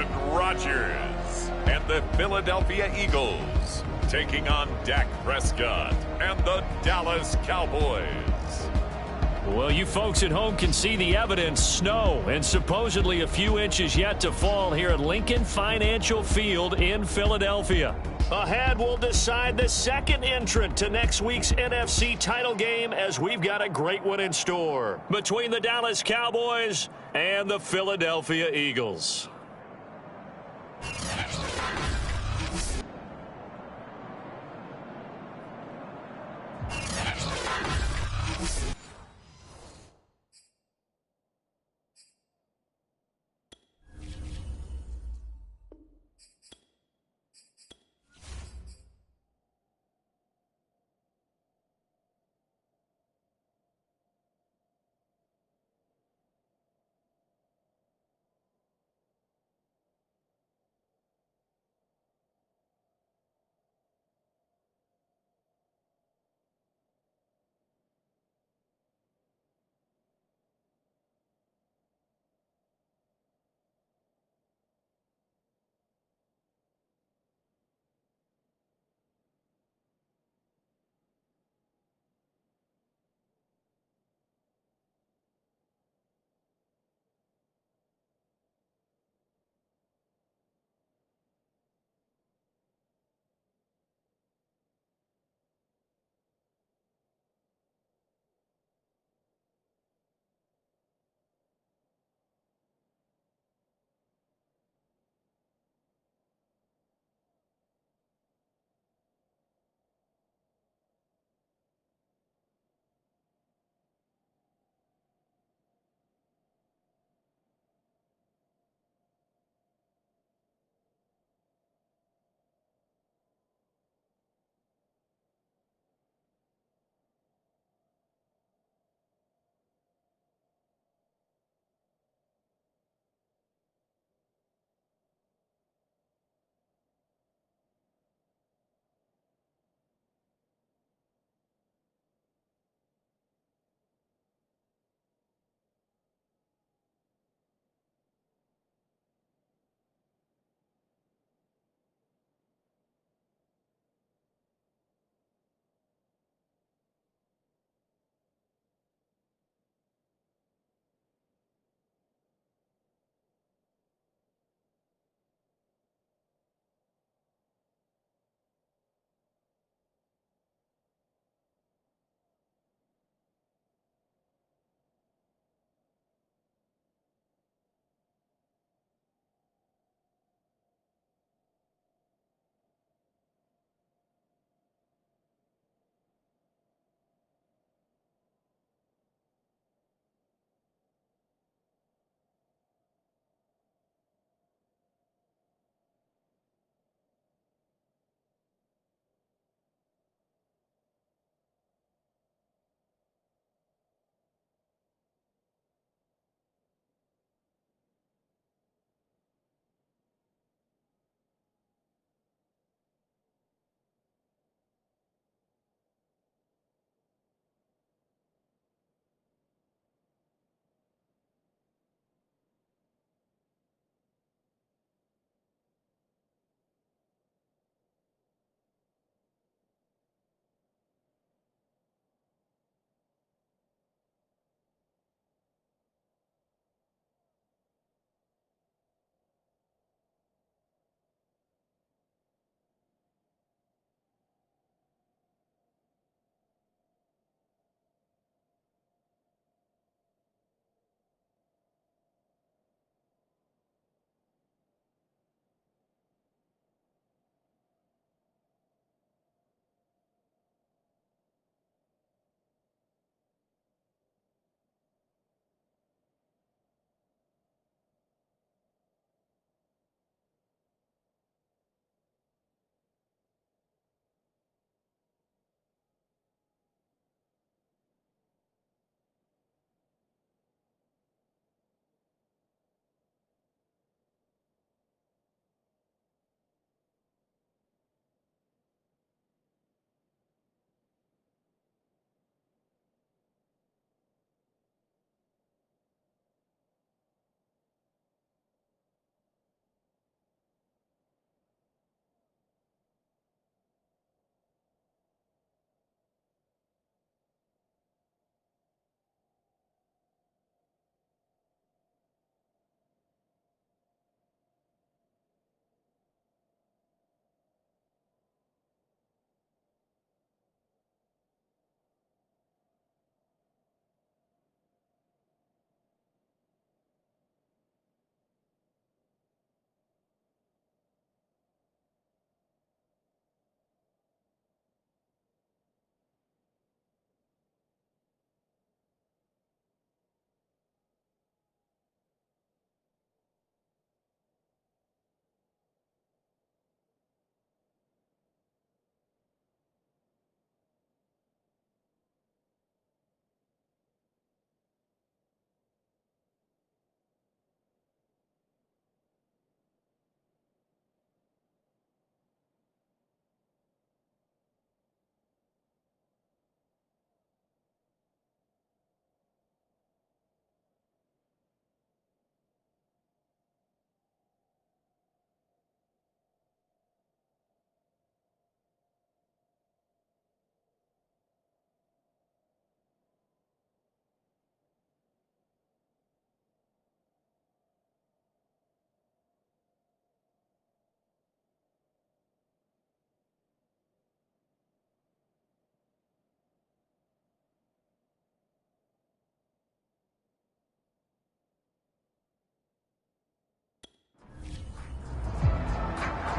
Aaron Rodgers and the Philadelphia Eagles taking on Dak Prescott and the Dallas Cowboys. Well, you folks at home can see the evidence. Snow and supposedly a few inches yet to fall here at Lincoln Financial Field in Philadelphia. Ahead, we'll decide the second entrant to next week's NFC title game, as we've got a great one in store between the Dallas Cowboys and the Philadelphia Eagles.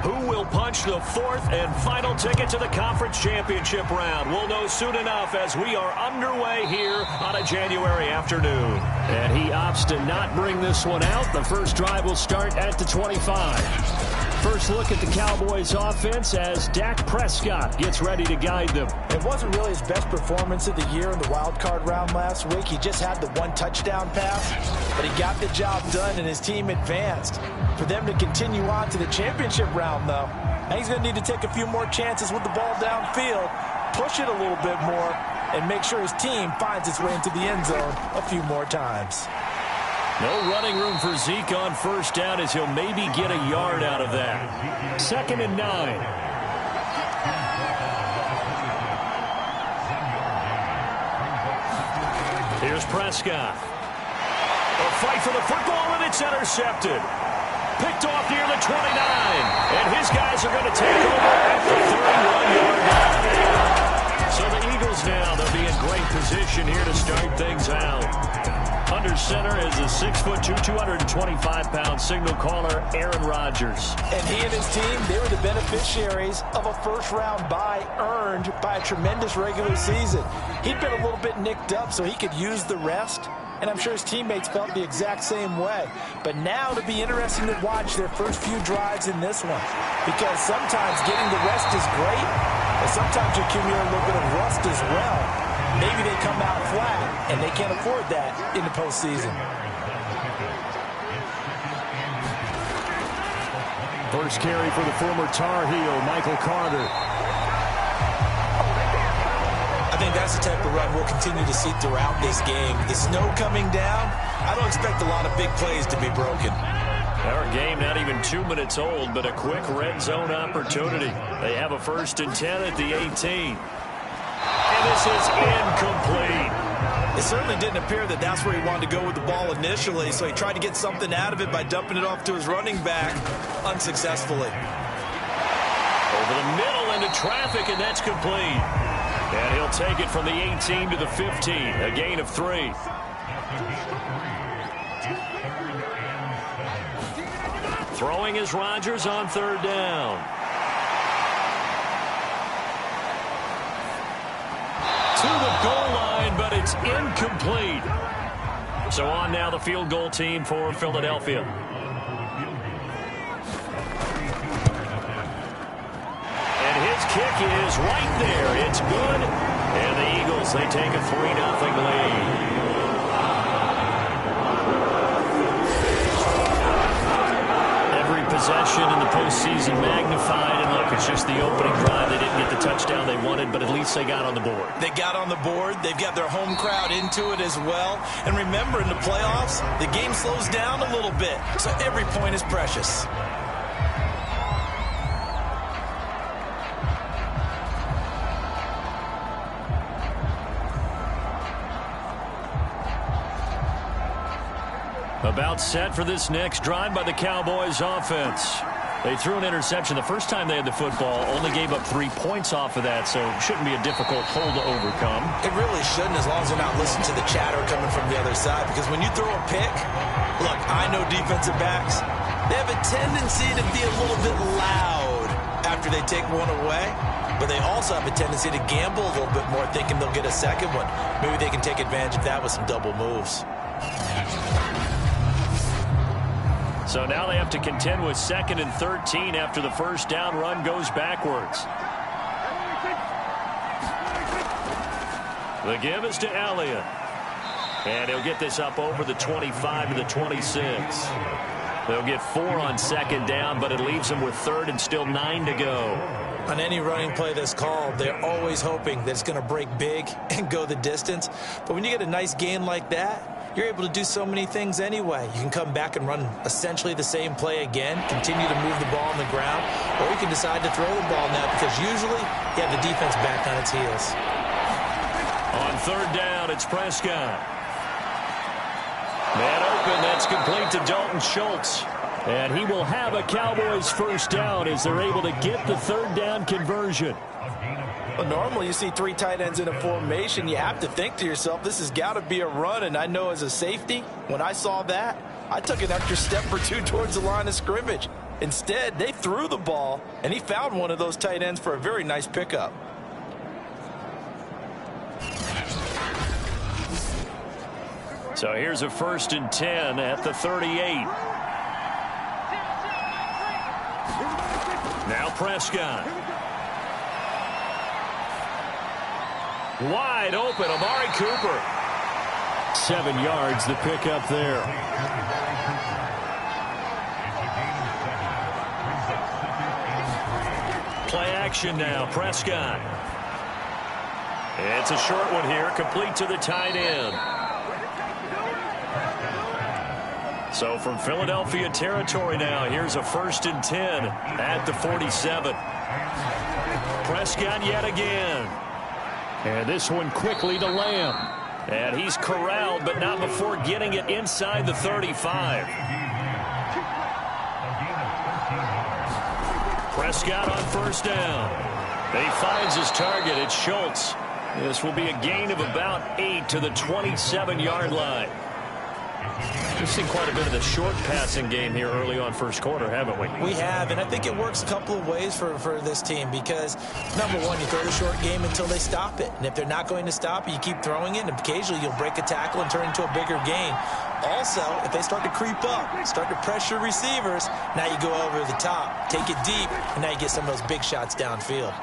Who will punch the fourth and final ticket to the conference championship round? We'll know soon enough as we are underway here on a January afternoon. And he opts to not bring this one out. The first drive will start at the 25. First look at the Cowboys offense as Dak Prescott gets ready to guide them. It wasn't really his best performance of the year in the wild card round last week. He just had the one touchdown pass, but he got the job done and his team advanced. For them to continue on to the championship round, though, now he's going to need to take a few more chances with the ball downfield, push it a little bit more, and make sure his team finds its way into the end zone a few more times. No running room for Zeke on first down as he'll maybe get a yard out of that. 2nd and 9. Here's Prescott. A fight for the football, and it's intercepted. Picked off near the 29. And his guys are going to take over at the 31-yard line. So the Eagles now, they'll be in great position here to start things out. Under center is a 6'2", 225-pound signal caller, Aaron Rodgers. And he and his team, they were the beneficiaries of a first-round bye earned by a tremendous regular season. He'd been a little bit nicked up, so he could use the rest. And I'm sure his teammates felt the exact same way. But now it'll be interesting to watch their first few drives in this one. Because sometimes getting the rest is great, but sometimes you accumulate a little bit of rust as well. Maybe they come out flat, and they can't afford that in the postseason. First carry for the former Tar Heel, Michael Carter. I think that's the type of run we'll continue to see throughout this game. The snow coming down, I don't expect a lot of big plays to be broken. Our game not even 2 minutes old, but a quick red zone opportunity. They have a 1st and 10 at the 18. And this is incomplete. It certainly didn't appear that that's where he wanted to go with the ball initially, so he tried to get something out of it by dumping it off to his running back unsuccessfully. Over the middle into traffic, and that's complete. And he'll take it from the 18 to the 15, a gain of 3. Throwing is Rodgers on 3rd down. To the goal line, but it's incomplete. So on now the field goal team for Philadelphia. And his kick is right there. It's good. And the Eagles, they take a 3-0 lead. Possession in the postseason magnified, and look, it's just the opening drive. They didn't get the touchdown they wanted, but at least they got on the board. They got on the board. They've got their home crowd into it as well. And remember, in the playoffs, the game slows down a little bit, so every point is precious. About set for this next drive by the Cowboys offense. They threw an interception the first time they had the football, only gave up 3 points off of that, so it shouldn't be a difficult hole to overcome. It really shouldn't, as long as they're not listening to the chatter coming from the other side, because when you throw a pick, look, I know defensive backs, they have a tendency to be a little bit loud after they take one away, but they also have a tendency to gamble a little bit more, thinking they'll get a second one. Maybe they can take advantage of that with some double moves. So now they have to contend with 2nd and 13 after the first down run goes backwards. The give is to Elliott. And he'll get this up over the 25 to the 26. They'll get 4 on 2nd down, but it leaves them with 3rd and still 9 to go. On any running play that's called, they're always hoping that it's going to break big and go the distance. But when you get a nice gain like that, you're able to do so many things anyway. You can come back and run essentially the same play again, continue to move the ball on the ground, or you can decide to throw the ball now because usually you have the defense back on its heels. On 3rd down, it's Prescott. Man open, that's complete to Dalton Schultz. And he will have a Cowboys first down as they're able to get the 3rd down conversion. Well, normally you see 3 tight ends in a formation. You have to think to yourself, this has got to be a run. And I know as a safety, when I saw that, I took an extra step or two towards the line of scrimmage. Instead, they threw the ball, and he found one of those tight ends for a very nice pickup. So here's a 1st and 10 at the 38. Now Prescott. Wide open, Amari Cooper. 7 yards, the pickup there. Play action now, Prescott. It's a short one here, complete to the tight end. So from Philadelphia territory now, here's a 1st and 10 at the 47. Prescott yet again. And this one quickly to Lamb. And he's corralled, but not before getting it inside the 35. Prescott on 1st down. He finds his target. It's Schultz. This will be a gain of about 8 to the 27-yard line. We've seen quite a bit of the short passing game here early on first quarter, haven't we? We have, and I think it works a couple of ways for this team because, number one, you throw the short game until they stop it. And if they're not going to stop it, you keep throwing it, and occasionally you'll break a tackle and turn into a bigger gain. Also, if they start to creep up, start to pressure receivers, now you go over the top, take it deep, and now you get some of those big shots downfield.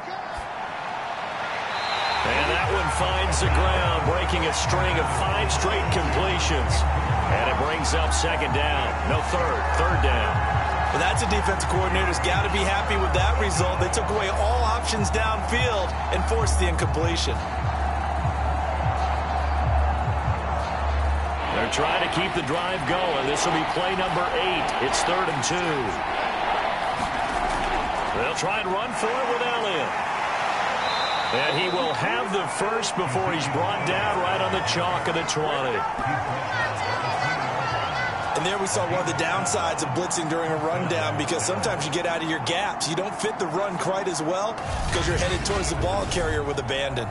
And that one finds the ground, breaking a string of 5 straight completions. And it brings up 2nd down. No, third down. Well, that's a defensive coordinator's got to be happy with that result. They took away all options downfield and forced the incompletion. They're trying to keep the drive going. This will be play number 8. It's 3rd and 2. They'll try and run for it with Elliott. And he will have the first before he's brought down right on the chalk of the 20. And there we saw one of the downsides of blitzing during a rundown because sometimes you get out of your gaps. You don't fit the run quite as well because you're headed towards the ball carrier with abandon.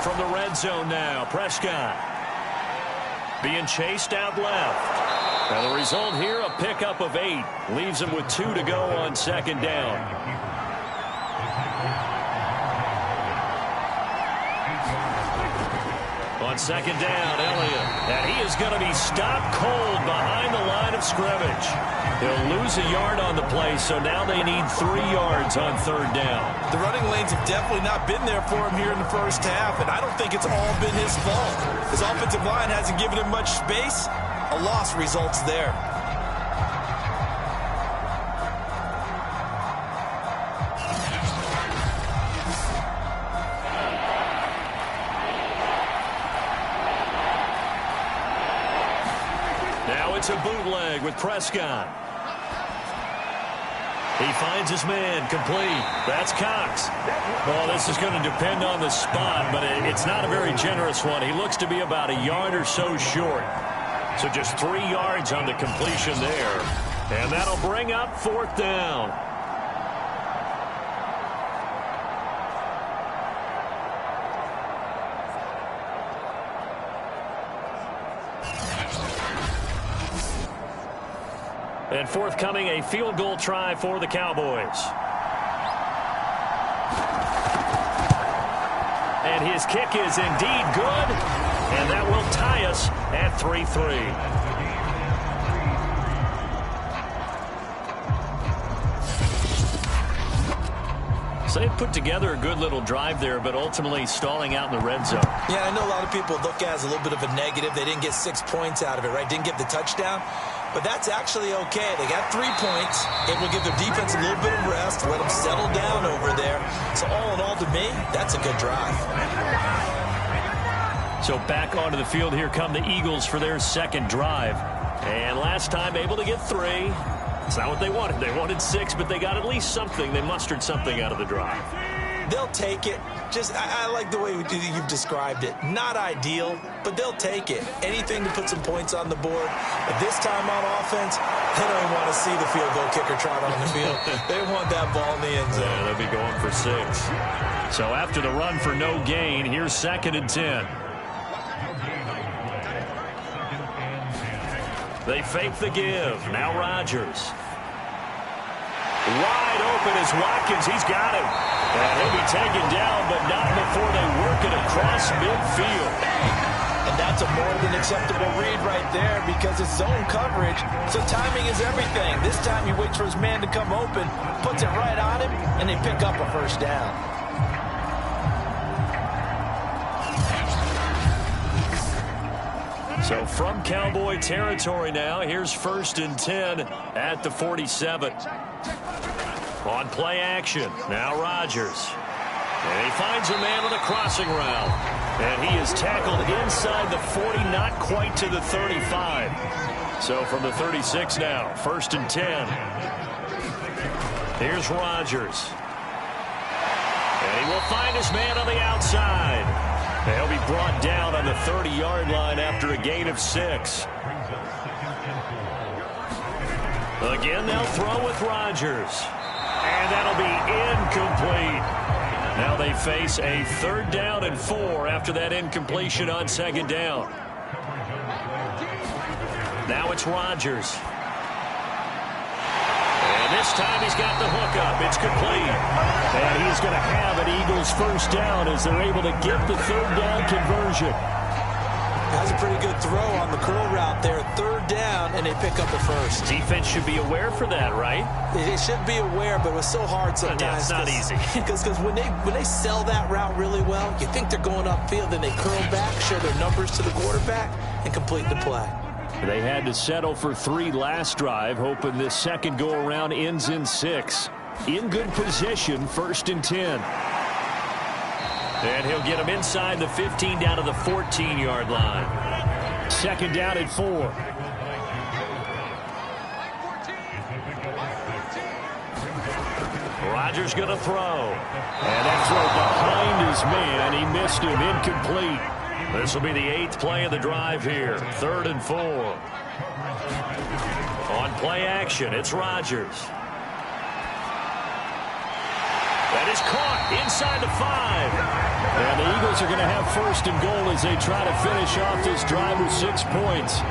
From the red zone now, Prescott. Being chased out left. And the result here, a pickup of 8. Leaves him with 2 to go on 2nd down. On 2nd down, Elliott. And he is going to be stopped cold behind the line of scrimmage. He'll lose a yard on the play, so now they need 3 yards on 3rd down. The running lanes have definitely not been there for him here in the first half, and I don't think it's all been his fault. His offensive line hasn't given him much space. A loss results there. Now it's a bootleg with Prescott. He finds his man, complete. That's Cox. Well, this is going to depend on the spot, but it's not a very generous one. He looks to be about a yard or so short. So just 3 yards on the completion there. And that'll bring up 4th down. And forthcoming, a field goal try for the Cowboys. And his kick is indeed good. And that will tie us at 3-3. So they put together a good little drive there, but ultimately stalling out in the red zone. Yeah, I know a lot of people look at it as a little bit of a negative. They didn't get 6 points out of it, right? Didn't get the touchdown. But that's actually okay. They got 3 points. It will give their defense a little bit of rest, let them settle down over there. So all in all, to me, that's a good drive. So back onto the field, here come the Eagles for their 2nd drive. And last time able to get 3. It's not what they wanted. They wanted 6, but they got at least something. They mustered something out of the drive. They'll take it. Just, I like the way you've described it. Not ideal, but they'll take it. Anything to put some points on the board. But this time on offense, they don't even want to see the field goal kicker trot on the field. They want that ball in the end zone. Yeah, they'll be going for 6. So after the run for no gain, here's 2nd and 10. They fake the give. Now Rodgers. Wide open is Watkins. He's got him. And he'll be taken down, but not before they work it across midfield. And that's a more than acceptable read right there because it's zone coverage, so timing is everything. This time he waits for his man to come open, puts it right on him, and they pick up a first down. So from Cowboy territory now, here's 1st and 10 at the 47. On play action, now Rodgers. And he finds a man on the crossing route. And he is tackled inside the 40, not quite to the 35. So from the 36 now, 1st and 10. Here's Rodgers. And he will find his man on the outside. And he'll be brought down on the 30-yard line after a gain of 6. Again, they'll throw with Rodgers. And that'll be incomplete. Now they face a 3rd down and 4 after that incompletion on 2nd down. Now it's Rodgers. And this time he's got the hook up. It's complete. And he's going to have an Eagles 1st down as they're able to get the 3rd down conversion. That's a pretty good throw on the curl route there. 3rd down, and they pick up a 1st. Defense should be aware for that, right? They should be aware, but it was so hard sometimes. Yeah, it's not easy. Because when they sell that route really well, you think they're going upfield, then they curl back, show their numbers to the quarterback, and complete the play. They had to settle for 3 last drive, hoping this second go-around ends in 6. In good position, 1st and 10. And he'll get him inside the 15 down to the 14-yard line. 2nd down and 4. Rodgers going to throw. And that throw behind his man. He missed him. Incomplete. This will be the 8th play of the drive here. 3rd and 4. On play action, it's Rodgers. That is caught inside the 5. And the Eagles are going to have 1st and goal as they try to finish off this drive with 6 points.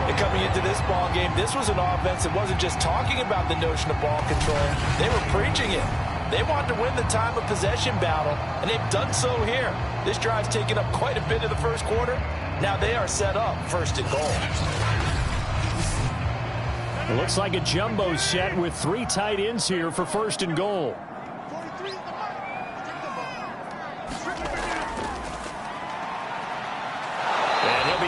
And coming into this ball game, this was an offense that wasn't just talking about the notion of ball control. They were preaching it. They wanted to win the time of possession battle, and they've done so here. This drive's taken up quite a bit of the 1st quarter. Now they are set up 1st and goal. It looks like a jumbo set with 3 tight ends here for 1st and goal.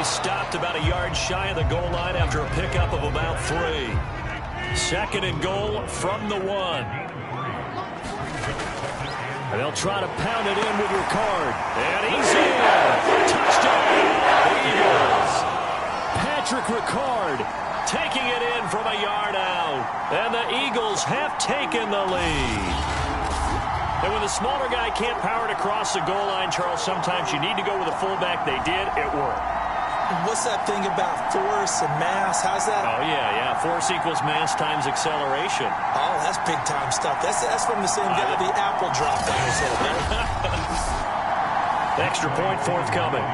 Stopped about a yard shy of the goal line after a pickup of about 3. 2nd and goal from the 1. And they'll try to pound it in with Ricard. And he's in. Touchdown, Eagles. Patrick Ricard taking it in from a yard out. And the Eagles have taken the lead. And when the smaller guy can't power it across the goal line, Charles, sometimes you need to go with a fullback. They did. It worked. What's that thing about force and mass? How's that? Oh, yeah. Force equals mass times acceleration. Oh, that's big-time stuff. That's from the same guy the apple dropped on his head, right? Extra point forthcoming.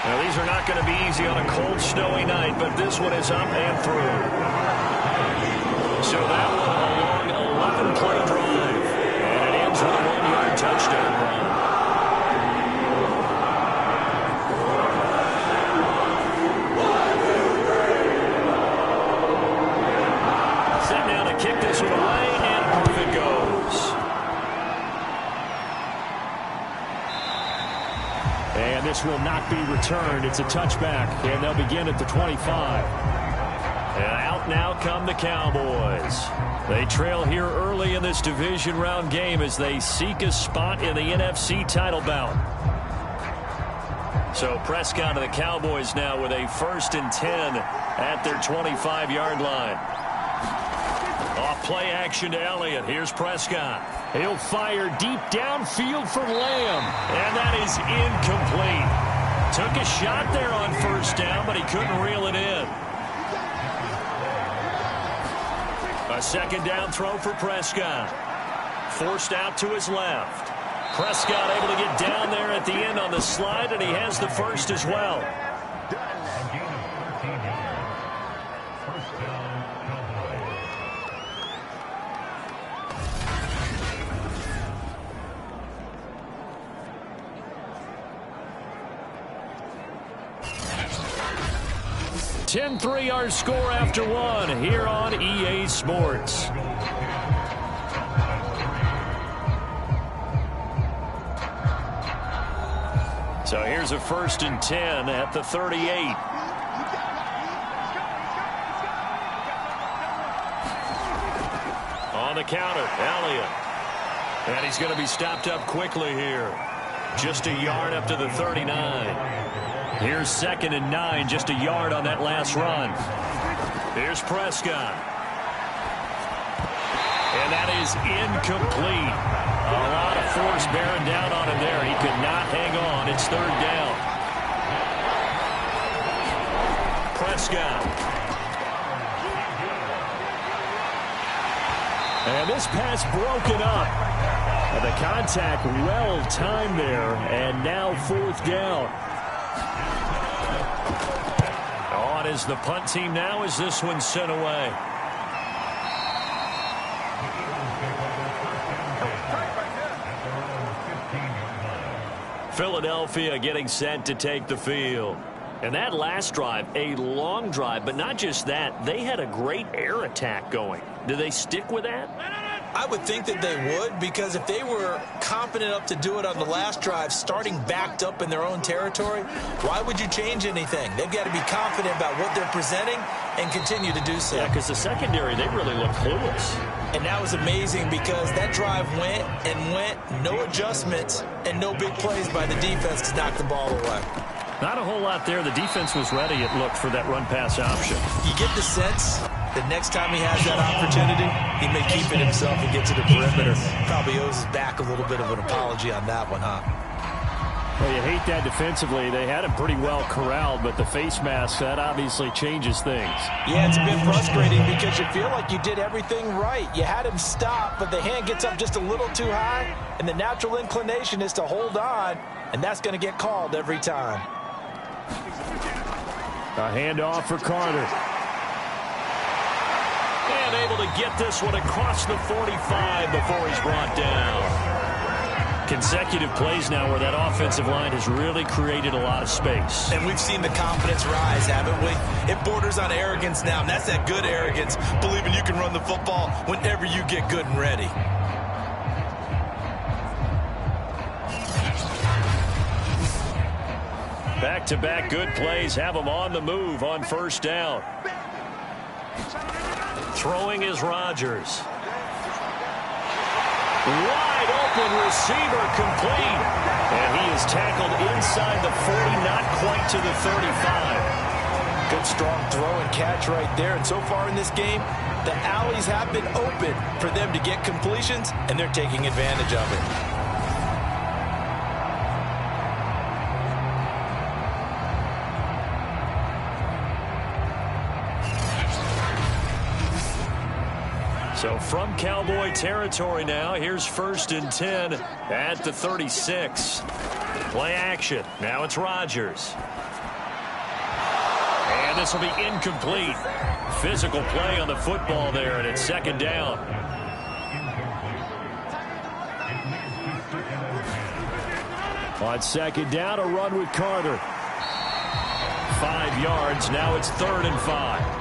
Now, these are not going to be easy on a cold, snowy night, but this one is up and through. So that one, a long 11-play drive. And it ends with a 1-yard touchdown run. Set now to kick this one away, and off it goes. And this will not be returned. It's a touchback, and they'll begin at the 25. And out now come the Cowboys. They trail here early in this division round game as they seek a spot in the NFC title bout. So Prescott and the Cowboys now with a 1st and 10 at their 25-yard line. Play action to Elliott. Here's Prescott. He'll fire deep downfield for Lamb. And that is incomplete. Took a shot there on first down, but he couldn't reel it in. A second down throw for Prescott. Forced out to his left. Prescott able to get down there at the end on the slide, and he has the first as well. 10-3 our score after one here on EA Sports. So here's a 1st and 10 at the 38. On the counter, Elliott. And he's going to be stopped up quickly here. Just a yard up to the 39. Here's 2nd and 9, just a yard on that last run. Here's Prescott. And that is incomplete. A lot of force bearing down on him there. He could not hang on. It's 3rd down. Prescott. And this pass broken up. The contact well timed there. And now 4th down. On is the punt team now as this one's sent away. Philadelphia getting set to take the field. And that last drive, a long drive, but not just that. They had a great air attack going. Do they stick with that? I would think that they would, because if they were confident enough to do it on the last drive, starting backed up in their own territory, why would you change anything? They've got to be confident about what they're presenting and continue to do so. Yeah, because the secondary, they really look clueless. And that was amazing because that drive went and went, no adjustments and no big plays by the defense to knock the ball away. Not a whole lot there. The defense was ready, it looked, for that run-pass option. You get the sense that next time he has that opportunity, he may keep it himself and get to the perimeter. Probably owes his back a little bit of an apology on that one, huh? Well, you hate that defensively. They had him pretty well corralled, but the face mask, that obviously changes things. Yeah, it's a bit frustrating because you feel like you did everything right. You had him stop, but the hand gets up just a little too high, and the natural inclination is to hold on, and that's going to get called every time. A handoff for Carter. And able to get this one across the 45 before he's brought down. Consecutive plays now where that offensive line has really created a lot of space. And we've seen the confidence rise, haven't we? It borders on arrogance now, and that's that good arrogance, believing you can run the football whenever you get good and ready. Back-to-back good plays have them on the move on 1st down. Throwing is Rodgers. Wide open receiver complete. And he is tackled inside the 40, not quite to the 35. Good strong throw and catch right there. And so far in this game, the alleys have been open for them to get completions, and they're taking advantage of it. So from Cowboy territory now, here's 1st and 10 at the 36. Play action. Now it's Rodgers. And this will be incomplete. Physical play on the football there, and it's 2nd down. On 2nd down, a run with Carter. 5 yards. Now it's 3rd and 5.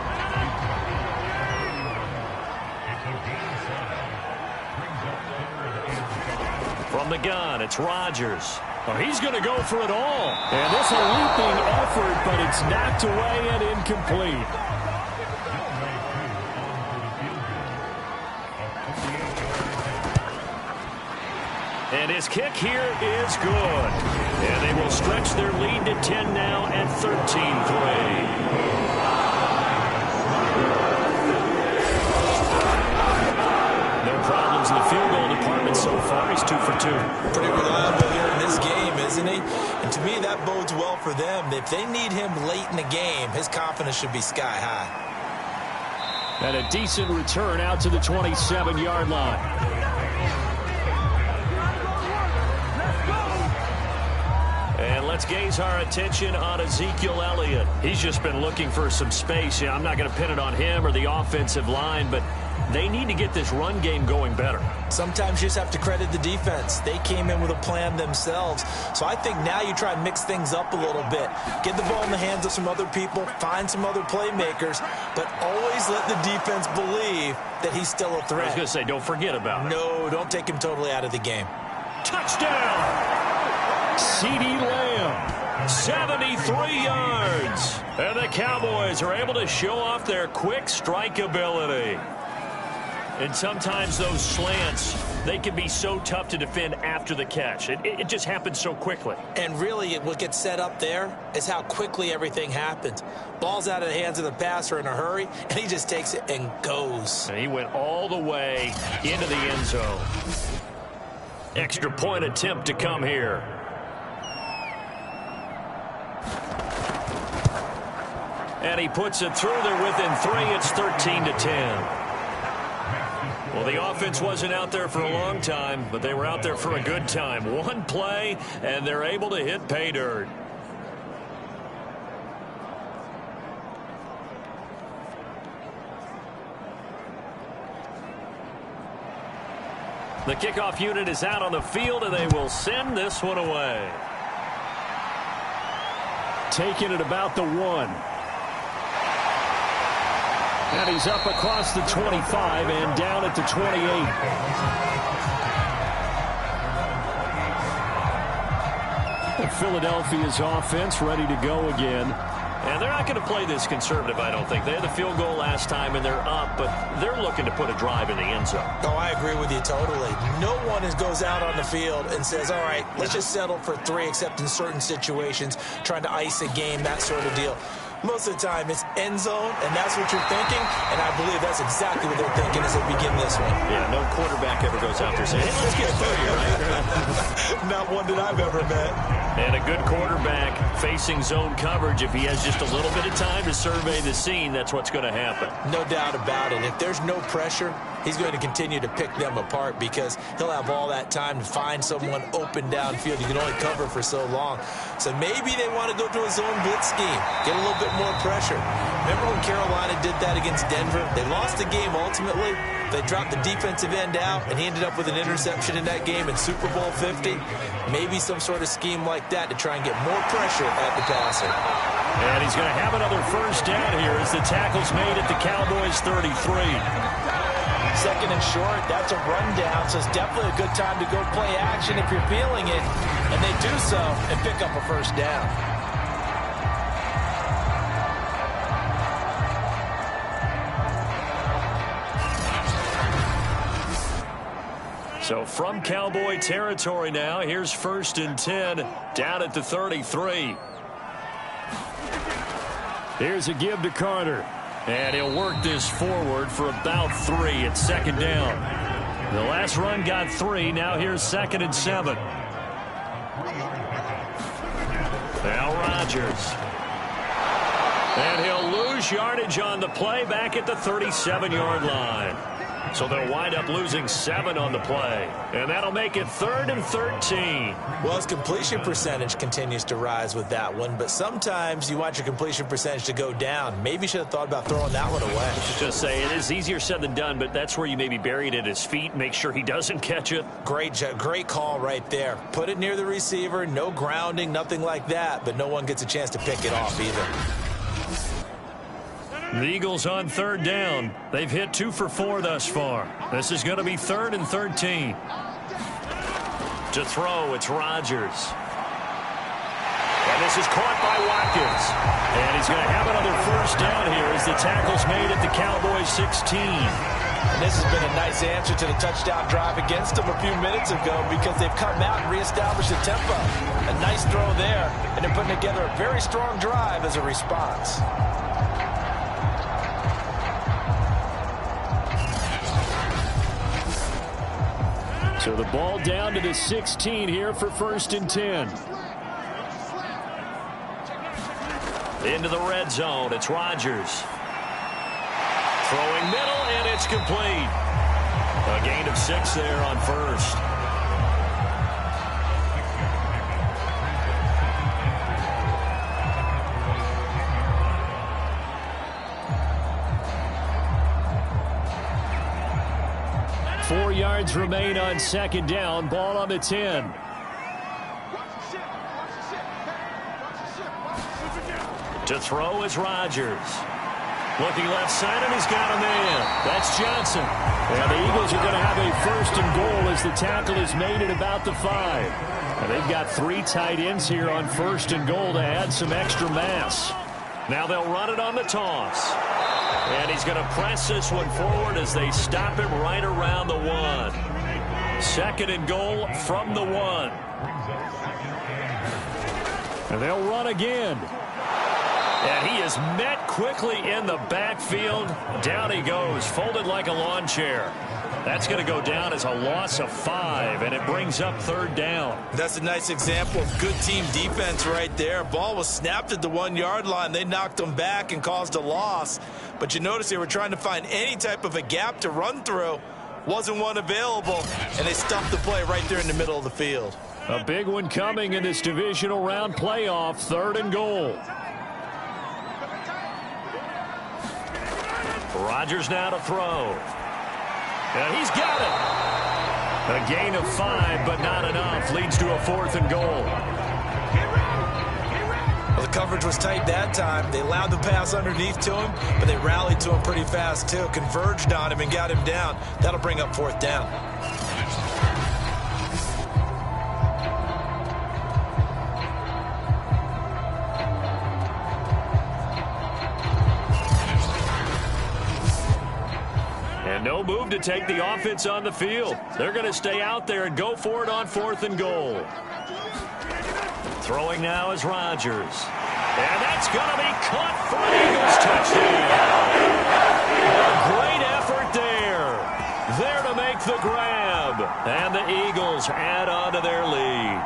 From the gun, it's Rodgers. Oh, he's going to go for it all. And this is a leaping effort, but it's knocked away and incomplete. And his kick here is good. And they will stretch their lead to 10 now at 13-3. in the field goal department so far. He's 2 for 2. Pretty reliable here in this game, isn't he? And to me, that bodes well for them. If they need him late in the game, his confidence should be sky high. And a decent return out to the 27-yard line. And let's gaze our attention on Ezekiel Elliott. He's just been looking for some space. I'm not going to pin it on him or the offensive line, but they need to get this run game going better. Sometimes you just have to credit the defense. They came in with a plan themselves. So I think now you try and mix things up a little bit. Get the ball in the hands of some other people, find some other playmakers, but always let the defense believe that he's still a threat. I was going to say, don't forget about it. No, don't take him totally out of the game. Touchdown! CeeDee Lamb, 73 yards. And the Cowboys are able to show off their quick strike ability. And sometimes those slants, they can be so tough to defend after the catch. It just happens so quickly. And really, what gets set up there is how quickly everything happens. Ball's out of the hands of the passer in a hurry, and he just takes it and goes. And he went all the way into the end zone. Extra point attempt to come here. And he puts it through. They're within 3. It's 13-10. Well, the offense wasn't out there for a long time, but they were out there for a good time. One play, and they're able to hit pay dirt. The kickoff unit is out on the field, and they will send this one away. Taking it about the 1. And he's up across the 25 and down at the 28. Philadelphia's offense ready to go again. And they're not going to play this conservative, I don't think. They had the field goal last time, and they're up, but they're looking to put a drive in the end zone. Oh, I agree with you totally. No one goes out on the field and says, all right, let's just settle for 3, except in certain situations, trying to ice a game, that sort of deal. Most of the time, it's end zone, and that's what you're thinking, and I believe that's exactly what they're thinking as they begin this one. Yeah, no quarterback ever goes out there saying, hey, let's get 3, right? Not one that I've ever met. And a good quarterback facing zone coverage, if he has just a little bit of time to survey the scene, that's what's going to happen. No doubt about it. If there's no pressure, he's going to continue to pick them apart because he'll have all that time to find someone open downfield. You can only cover for so long. So maybe they want to go to a zone blitz scheme, get a little bit more pressure. Remember when Carolina did that against Denver? They lost the game ultimately. They dropped the defensive end out, and he ended up with an interception in that game in Super Bowl 50. Maybe some sort of scheme like that to try and get more pressure at the passer. And he's going to have another first down here as the tackle's made at the Cowboys 33. Second and short, that's a rundown, so it's definitely a good time to go play action if you're feeling it. And they do so and pick up a first down. So from Cowboy territory now, here's 1st and 10 down at the 33. Here's a give to Carter. And he'll work this forward for about 3 at 2nd down. The last run got 3. Now here's 2nd and 7. Now Rodgers. And he'll lose yardage on the play back at the 37-yard line. So they'll wind up losing 7 on the play. And that'll make it 3rd and 13. Well, his completion percentage continues to rise with that one. But sometimes you want your completion percentage to go down. Maybe you should have thought about throwing that one away. Just say it is easier said than done, but that's where you maybe bury it at his feet. Make sure he doesn't catch it. Great call right there. Put it near the receiver. No grounding, nothing like that. But no one gets a chance to pick it off either. The Eagles on 3rd down. They've hit 2 for 4 thus far. This is going to be 3rd and 13. To throw, it's Rodgers. And this is caught by Watkins. And he's going to have another first down here as the tackle's made at the Cowboys 16. And this has been a nice answer to the touchdown drive against them a few minutes ago because they've come out and reestablished the tempo. A nice throw there, and they're putting together a very strong drive as a response. So the ball down to the 16 here for 1st and 10. Into the red zone. It's Rodgers. Throwing middle, and it's complete. A gain of 6 there on 1st. Four yards remain on 2nd down. Ball on the 10. To throw is Rodgers. Looking left side, and he's got a man. That's Johnson. And the Eagles are going to have a 1st and goal as the tackle is made at about the 5. And they've got 3 tight ends here on 1st and goal to add some extra mass. Now they'll run it on the toss. And he's going to press this one forward as they stop him right around the 1. 2nd and goal from the 1. And they'll run again. And he is met quickly in the backfield. Down he goes, folded like a lawn chair. That's going to go down as a loss of 5, and it brings up 3rd down. That's a nice example of good team defense right there. Ball was snapped at the 1-yard line. They knocked him back and caused a loss. But you notice they were trying to find any type of a gap to run through. Wasn't one available, and they stuffed the play right there in the middle of the field. A big one coming in this divisional round playoff, 3rd and goal. Rodgers now to throw. And he's got it. A gain of 5, but not enough. Leads to a 4th and goal. Well, the coverage was tight that time. They allowed the pass underneath to him, but they rallied to him pretty fast, too. Converged on him and got him down. That'll bring up 4th down. No move to take the offense on the field. They're going to stay out there and go for it on 4th and goal. Throwing now is Rodgers. And that's going to be caught for an Eagles touchdown. A great effort there. There to make the grab. And the Eagles add on to their lead.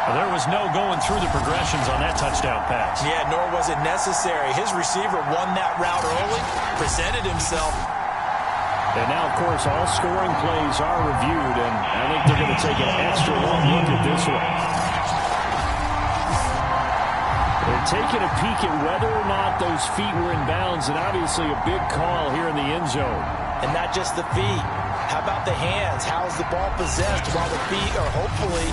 There was no going through the progressions on that touchdown pass. Yeah, nor was it necessary. His receiver won that route early, presented himself. And now, of course, all scoring plays are reviewed, and I think they're going to take an extra long look at this one. They're taking a peek at whether or not those feet were in bounds, and obviously a big call here in the end zone. And not just the feet. How about the hands? How is the ball possessed while the feet are hopefully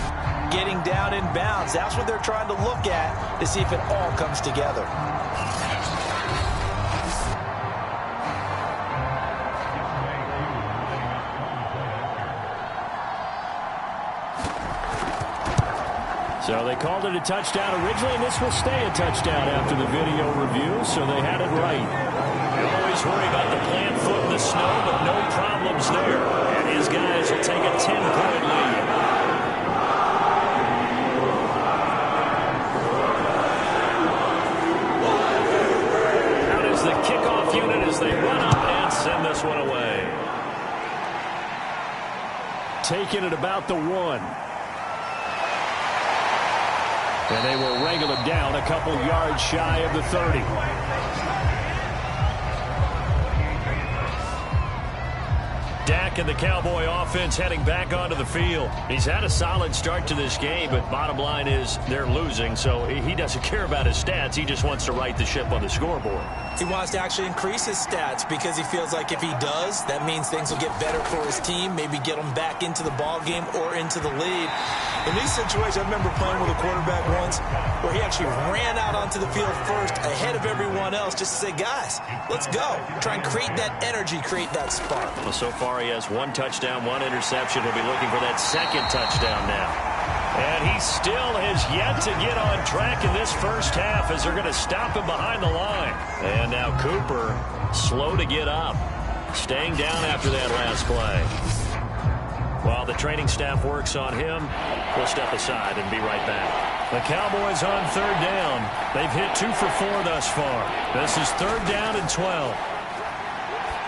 getting down in bounds? That's what they're trying to look at to see if it all comes together. So they called it a touchdown originally, and this will stay a touchdown after the video review, so they had it right. You always worry about the plant foot in the snow, but no problems there. And his guys will take a 10-point lead. Out is the kickoff unit as they run up and send this one away. Taking it about the 1. And they will wrangle it down a couple yards shy of the 30. Dak and the Cowboy offense heading back onto the field. He's had a solid start to this game, but bottom line is they're losing, so he doesn't care about his stats. He just wants to right the ship on the scoreboard. He wants to actually increase his stats because he feels like if he does, that means things will get better for his team, maybe get him back into the ball game or into the lead. In these situations, I remember playing with a quarterback once where he actually ran out onto the field first ahead of everyone else just to say, guys, let's go. Try and create that energy, create that spark. Well, so far he has 1 touchdown, 1 interception. He'll be looking for that 2nd touchdown now. And he still has yet to get on track in this first half as they're going to stop him behind the line. And now Cooper slow to get up, staying down after that last play. While the training staff works on him, we'll step aside and be right back. The Cowboys on 3rd down. They've hit 2 for 4 thus far. This is 3rd down and 12.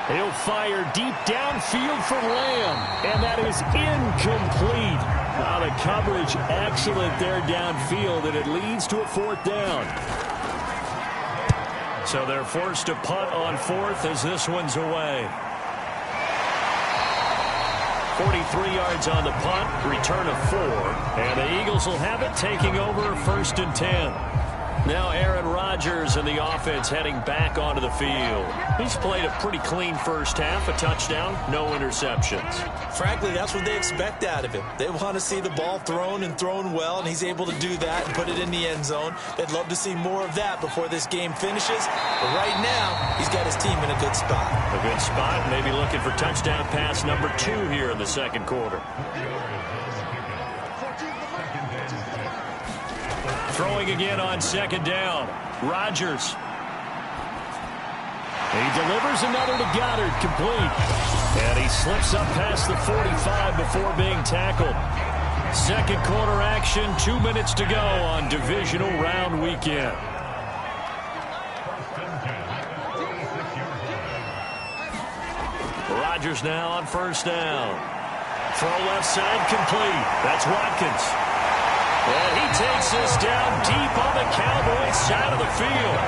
He'll fire deep downfield for Lamb, and that is incomplete. The coverage excellent there downfield, and it leads to a 4th down. So they're forced to punt on 4th as this one's away. 43 yards on the punt, return of 4, and the Eagles will have it, taking over 1st and 10. Now Aaron Rodgers and the offense heading back onto the field. He's played a pretty clean first half, a touchdown, no interceptions. Frankly, that's what they expect out of him. They want to see the ball thrown and thrown well, and he's able to do that and put it in the end zone. They'd love to see more of that before this game finishes. But right now, he's got his team in a good spot. A good spot, maybe looking for touchdown pass number 2 here in the second quarter. Throwing again on 2nd down. Rodgers. He delivers another to Goddard, complete. And he slips up past the 45 before being tackled. Second quarter action, 2 minutes to go on divisional round weekend. Rodgers now on 1st down. Throw left side, complete. That's Watkins. And he takes this down deep on the Cowboys side of the field.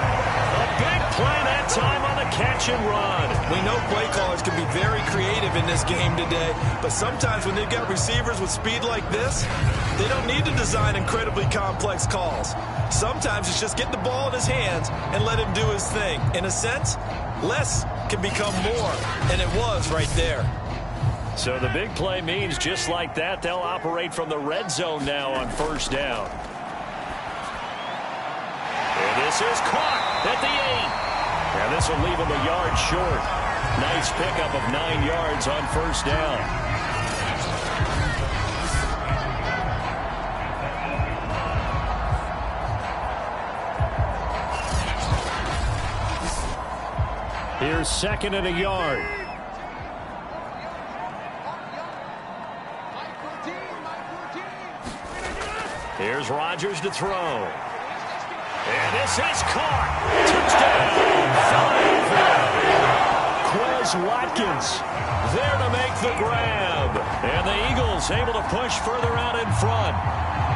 A big play that time on the catch and run. We know play callers can be very creative in this game today, but sometimes when they've got receivers with speed like this, they don't need to design incredibly complex calls. Sometimes it's just get the ball in his hands and let him do his thing. In a sense, less can become more, and it was right there. So the big play means just like that, they'll operate from the red zone now on 1st down. And this is caught at the 8. And this will leave him a yard short. Nice pickup of 9 yards on 1st down. Here's 2nd and a yard. Here's Rodgers to throw. And this is caught. Touchdown. 5. Quez Watkins there to make the grab. And the Eagles able to push further out in front.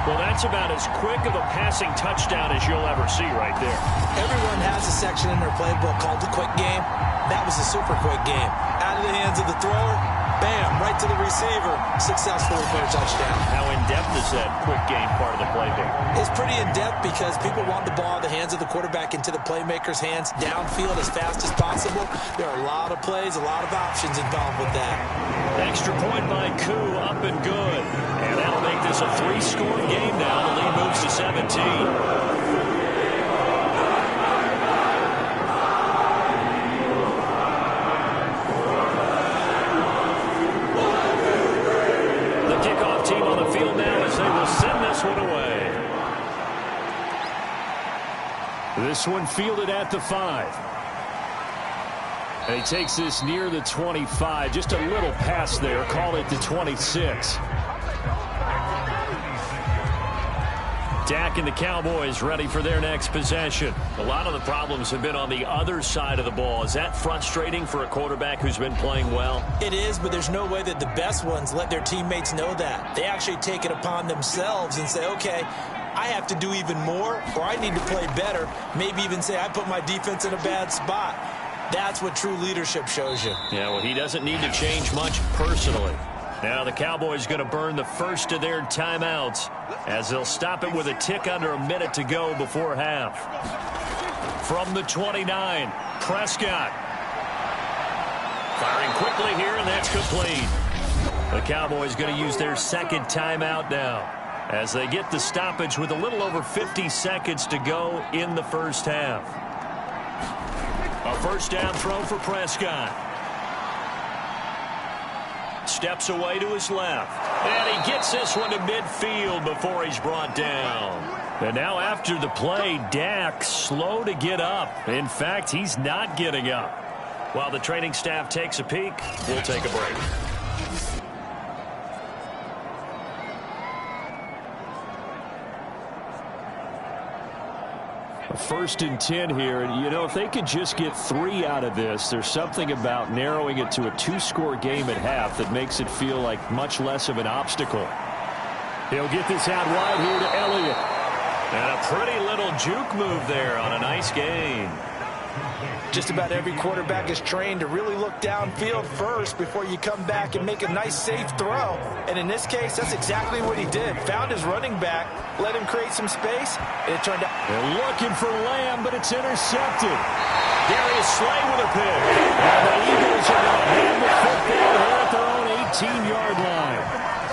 Well, that's about as quick of a passing touchdown as you'll ever see right there. Everyone has a section in their playbook called the quick game. That was a super quick game. Out of the hands of the thrower, bam, right to the receiver, successfully for a touchdown. How in-depth is that quick game part of the playbook? It's pretty in-depth because people want the ball in the hands of the quarterback into the playmaker's hands downfield as fast as possible. There are a lot of plays, a lot of options involved with that. Extra point by Koo, up and good. And that'll make this a 3-score game now. The lead moves to 17. This one fielded at the 5. And he takes this near the 25. Just a little pass there. Call it the 26. Dak and the Cowboys ready for their next possession. A lot of the problems have been on the other side of the ball. Is that frustrating for a quarterback who's been playing well? It is, but there's no way that the best ones let their teammates know that. They actually take it upon themselves and say, okay, I have to do even more, or I need to play better. Maybe even say I put my defense in a bad spot. That's what true leadership shows you. Yeah, well, he doesn't need to change much personally. Now the Cowboys going to burn the first of their timeouts as they'll stop it with a tick under a minute to go before half. From the 29, Prescott. Firing quickly here, and that's complete. The Cowboys going to use their second timeout now as they get the stoppage with a little over 50 seconds to go in the first half. A first down throw for Prescott. Steps away to his left. And he gets this one to midfield before he's brought down. And now after the play, Dak slow to get up. In fact, he's not getting up. While the training staff takes a peek, we'll take a break. First and 10 here. And, you know, if they could just get 3 out of this, there's something about narrowing it to a 2-score game at half that makes it feel like much less of an obstacle. He'll get this out wide here to Elliott. And a pretty little juke move there on a nice gain. Just about every quarterback is trained to really look downfield first before you come back and make a nice, safe throw. And in this case, that's exactly what he did. Found his running back, let him create some space, and it turned out. They're looking for Lamb, but it's intercepted. Darius Slay with a pick. And the Eagles are going to hand the football here at their own 18-yard line.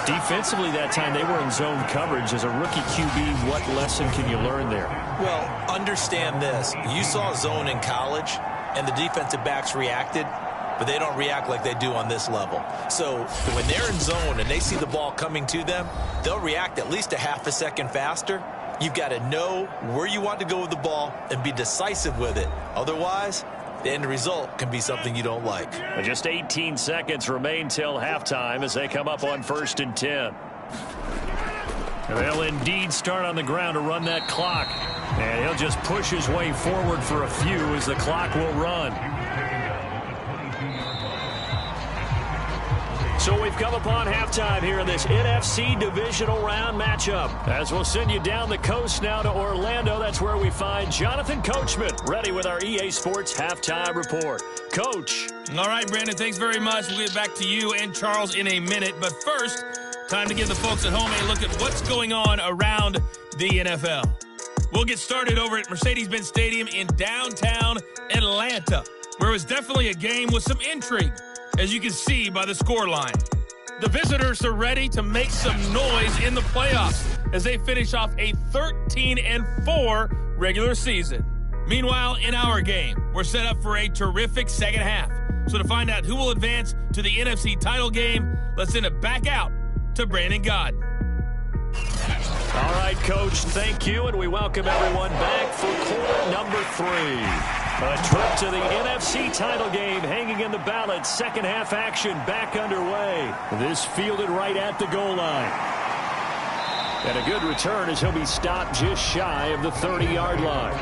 Defensively that time, they were in zone coverage. As a rookie QB, what lesson can you learn there? Well, understand this. You saw zone in college, and the defensive backs reacted, but they don't react like they do on this level. So when they're in zone and they see the ball coming to them, they'll react at least a half a second faster. You've got to know where you want to go with the ball and be decisive with it. Otherwise, the end result can be something you don't like. Just 18 seconds remain till halftime as they come up on 1st and 10. They'll indeed start on the ground to run that clock. And he'll just push his way forward for a few as the clock will run. So we've come upon halftime here in this NFC divisional round matchup. As we'll send you down the coast now to Orlando, that's where we find Jonathan Coachman ready with our EA Sports Halftime Report. Coach. All right, Brandon, thanks very much. We'll get back to you and Charles in a minute. But first, time to give the folks at home a look at what's going on around the NFL. We'll get started over at Mercedes-Benz Stadium in downtown Atlanta, where it was definitely a game with some intrigue, as you can see by the scoreline. The visitors are ready to make some noise in the playoffs as they finish off a 13-4 regular season. Meanwhile, in our game, we're set up for a terrific second half. So to find out who will advance to the NFC title game, let's send it back out to Brandon Gaudin. All right, Coach, thank you, and we welcome everyone back for quarter number 3. A trip to the NFC title game hanging in the balance. Second half action back underway. This fielded right at the goal line. And a good return as he'll be stopped just shy of the 30-yard line.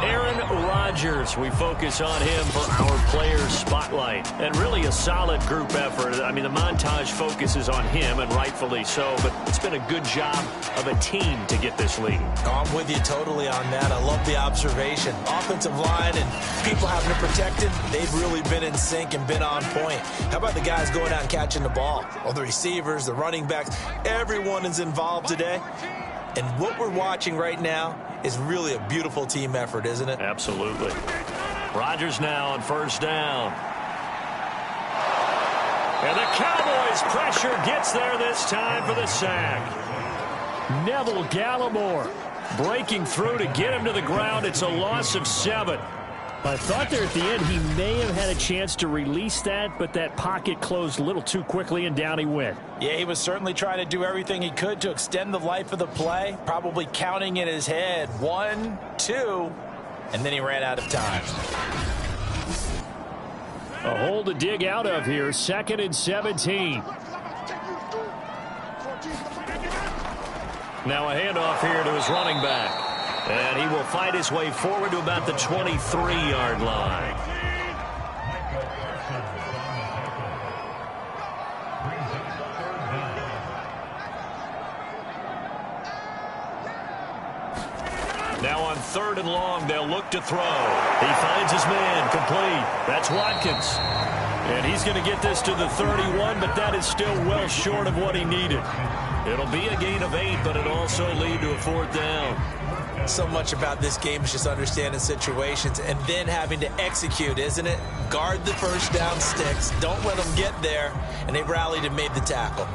Aaron Rodgers, we focus on him for our players spotlight. And really a solid group effort. I mean, the montage focuses on him, and rightfully so, but it's been a good job of a team to get this lead. I'm with you totally on that. I love the observation. Offensive line and people having to protect him, they've really been in sync and been on point. How about the guys going out and catching the ball? Well, the receivers, the running backs, everyone is involved today. And what we're watching right now is really a beautiful team effort, isn't it? Absolutely. Rodgers now on first down. And the Cowboys' pressure gets there this time for the sack. Neville Gallimore breaking through to get him to the ground. It's a loss of 7. I thought there at the end he may have had a chance to release that, but that pocket closed a little too quickly, and down he went. Yeah, he was certainly trying to do everything he could to extend the life of the play, probably counting in his head 1, 2, and then he ran out of time. A hole to dig out of here, 2nd and 17. Now a handoff here to his running back. And he will fight his way forward to about the 23-yard line. Now on 3rd and long, they'll look to throw. He finds his man, complete. That's Watkins. And he's going to get this to the 31, but that is still well short of what he needed. It'll be a gain of 8, but it'll also lead to a 4th down. So much about this game is just understanding situations and then having to execute, isn't it? Guard the first down sticks. Don't let them get there. And they rallied and made the tackle.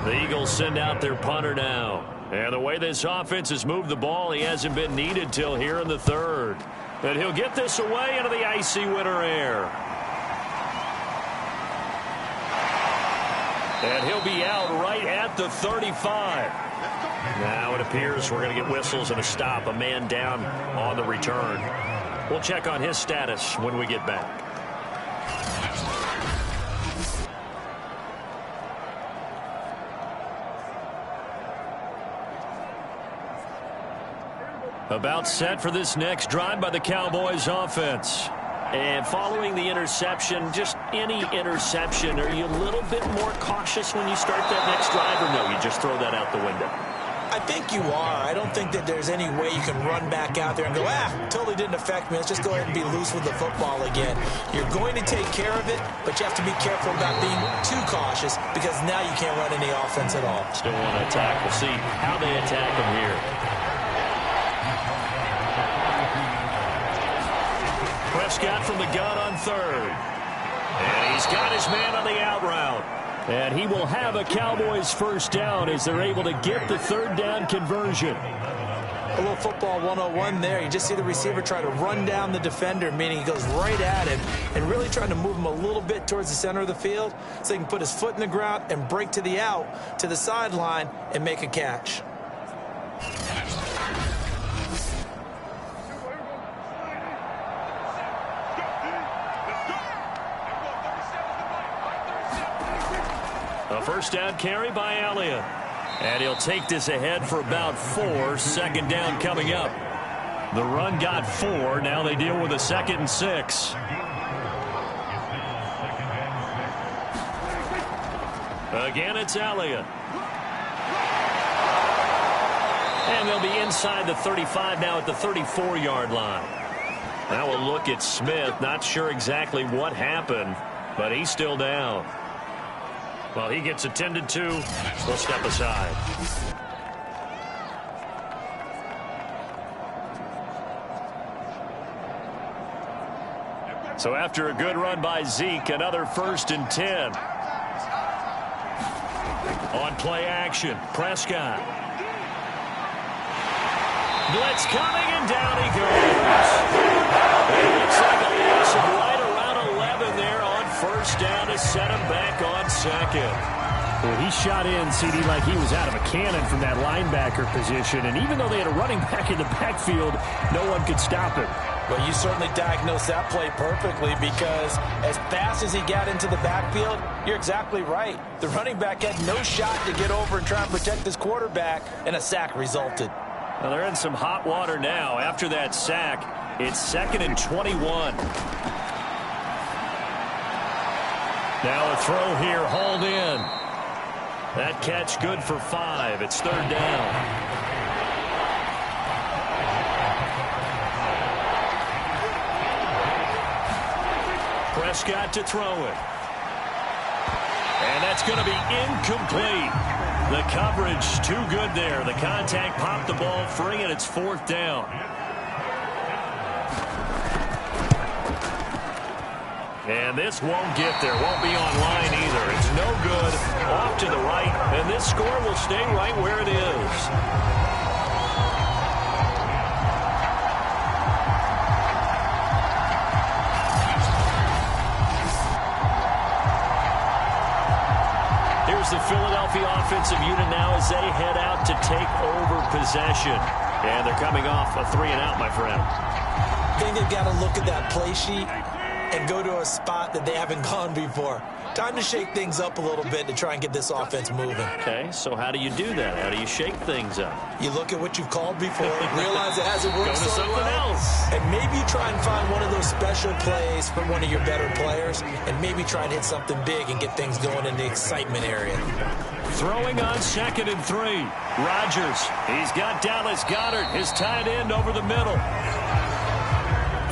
The Eagles send out their punter now. And the way this offense has moved the ball, he hasn't been needed till here in the 3rd. And he'll get this away into the icy winter air. And he'll be out right at the 35. Now it appears we're going to get whistles and a stop. A man down on the return. We'll check on his status when we get back. About set for this next drive by the Cowboys offense. And following the interception, just any interception, are you a little bit more cautious when you start that next drive, or no, you just throw that out the window? I think you are. I don't think that there's any way you can run back out there and go, totally didn't affect me. Let's just go ahead and be loose with the football again. You're going to take care of it, but you have to be careful about being too cautious because now you can't run any offense at all. Still want to attack. We'll see how they attack them here. Prescott from the gun on third. And he's got his man on the out route. And he will have a Cowboys first down as they're able to get the third down conversion. A little football 101 there. You just see the receiver try to run down the defender, meaning he goes right at him and really trying to move him a little bit towards the center of the field so he can put his foot in the ground and break to the out, to the sideline, and make a catch. A first down carry by Elliott. And he'll take this ahead for about 4. Second down coming up. The run got 4. Now they deal with a 2nd and 6. Again, it's Elliott. And they'll be inside the 35 now at the 34-yard line. Now we'll look at Smith. Not sure exactly what happened, but he's still down. Well, he gets attended to. We'll step aside. So after a good run by Zeke, another 1st and 10. On play action, Prescott. Blitz coming, and down he goes. It looks like a loss of right around 11 there on first down to set him back on 2nd. Well, he shot in, CD, like he was out of a cannon from that linebacker position. And even though they had a running back in the backfield, no one could stop him. Well, you certainly diagnosed that play perfectly because as fast as he got into the backfield, you're exactly right. The running back had no shot to get over and try and protect his quarterback, and a sack resulted. Well, they're in some hot water now. After that sack, it's 2nd and 21. Now a throw here, hauled in. That catch good for 5. It's 3rd down. Prescott to throw it. And that's going to be incomplete. The coverage too good there. The contact popped the ball free, and it's 4th down. And this won't get there. Won't be online either. It's no good. Off to the right. And this score will stay right where it is. Here's the Philadelphia offensive unit now as they head out to take over possession. And they're coming off a 3-and-out, my friend. I think they've got to look at that play sheet and go to a spot that they haven't gone before. Time to shake things up a little bit to try and get this offense moving. Okay, so how do you do that? How do you shake things up? You look at what you've called before, realize it hasn't worked Go to so something well, else. and maybe you try and find one of those special plays from one of your better players, and maybe try and hit something big and get things going in the excitement area. Throwing on 2nd and 3. Rodgers, he's got Dallas Goedert, his tight end over the middle.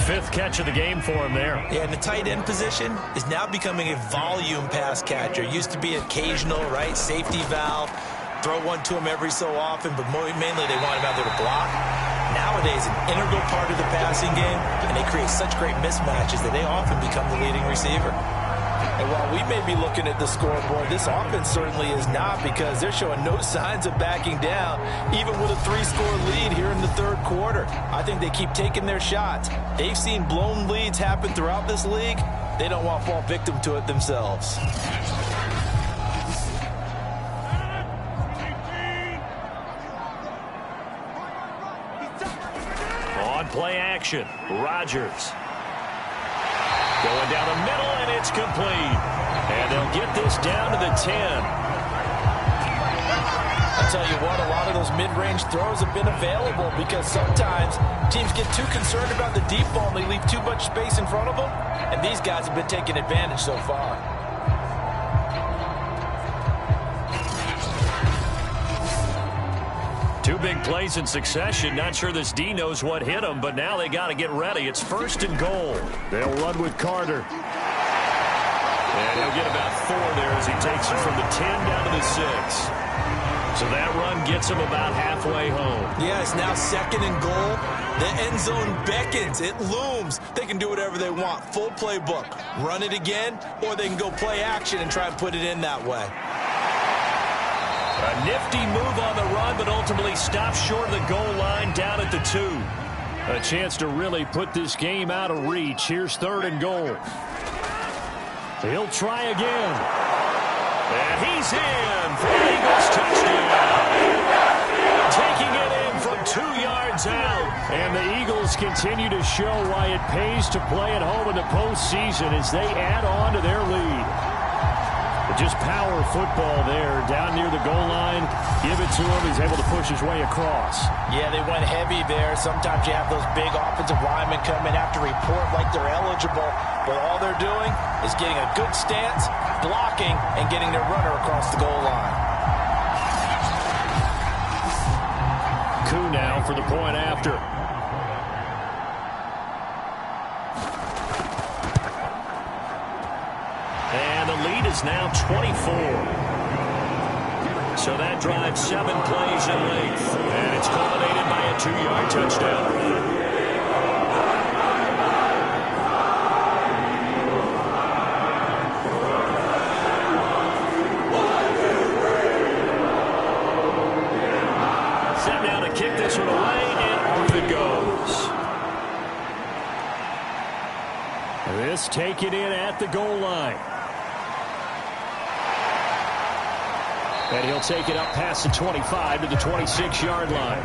5th catch of the game for him there. Yeah, and the tight end position is now becoming a volume pass catcher. Used to be occasional, right? Safety valve. Throw one to him every so often, but mainly they want him out there to block. Nowadays, an integral part of the passing game, and they create such great mismatches that they often become the leading receiver. And while we may be looking at the scoreboard, this offense certainly is not, because they're showing no signs of backing down, even with a 3-score lead here in the 3rd quarter. I think they keep taking their shots. They've seen blown leads happen throughout this league. They don't want to fall victim to it themselves. On play action, Rodgers. Going down the middle, and it's complete. And they'll get this down to the 10. I'll tell you what, a lot of those mid-range throws have been available because sometimes teams get too concerned about the deep ball and they leave too much space in front of them, and these guys have been taking advantage so far. Two big plays in succession. Not sure this D knows what hit him, but now they got to get ready. It's 1st and goal. They'll run with Carter. And he'll get about 4 there as he takes it from the 10 down to the 6. So that run gets him about halfway home. Yeah, it's now 2nd and goal. The end zone beckons. It looms. They can do whatever they want. Full playbook. Run it again, or they can go play action and try and put it in that way. A nifty move on the run, but ultimately stops short of the goal line down at the 2. A chance to really put this game out of reach. Here's 3rd and goal. He'll try again. And he's in for the Eagles touchdown. Taking it in from 2 yards out. And the Eagles continue to show why it pays to play at home in the postseason as they add on to their lead. But just power football there down near the goal line. Give it to him. He's able to push his way across. Yeah, they went heavy there. Sometimes you have those big offensive linemen come in, have to report like they're eligible. But all they're doing is getting a good stance, blocking, and getting their runner across the goal line. Koo now for the point after. And the lead is now 24. So that drives 7 plays in length. And it's culminated by a 2-yard touchdown. Kick this one away, and off it goes. This taken in at the goal line. And he'll take it up past the 25 to the 26-yard line.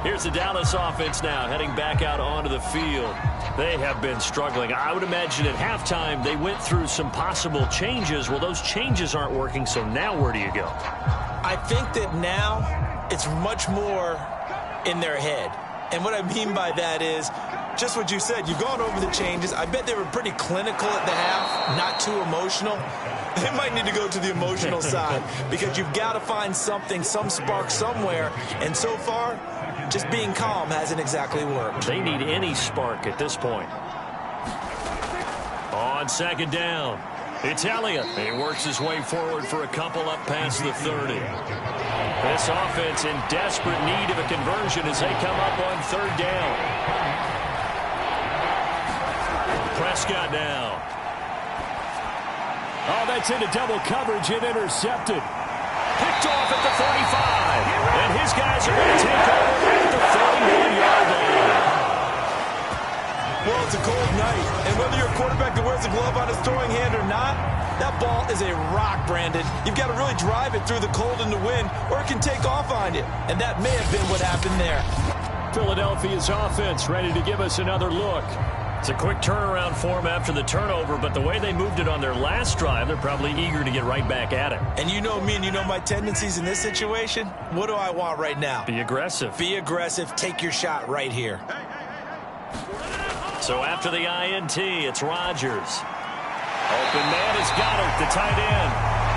Here's the Dallas offense now heading back out onto the field. They have been struggling. I would imagine at halftime they went through some possible changes. Well, those changes aren't working, so now where do you go? I think that now it's much more in their head. And what I mean by that is just what you said. You've gone over the changes. I bet they were pretty clinical at the half, not too emotional. They might need to go to the emotional side because you've got to find something, some spark somewhere. And so far, just being calm hasn't exactly worked. They need any spark at this point. On 2nd down, it's Elliott. He works his way forward for a couple up past the 30. This offense in desperate need of a conversion as they come up on 3rd down. Prescott now. Oh, that's into double coverage and intercepted. Picked off at the 45. And his guys are going to take over at the 41-yard line. Well, it's a cold night. And whether you're a quarterback that wears a glove on his throwing hand or not, that ball is a rock, Brandon. You've got to really drive it through the cold and the wind, or it can take off on you. And that may have been what happened there. Philadelphia's offense ready to give us another look. It's a quick turnaround for them after the turnover, but the way they moved it on their last drive, they're probably eager to get right back at it. And you know me and you know my tendencies in this situation. What do I want right now? Be aggressive. Be aggressive. Take your shot right here. So after the INT, it's Rodgers. Open man has got it, the tight end.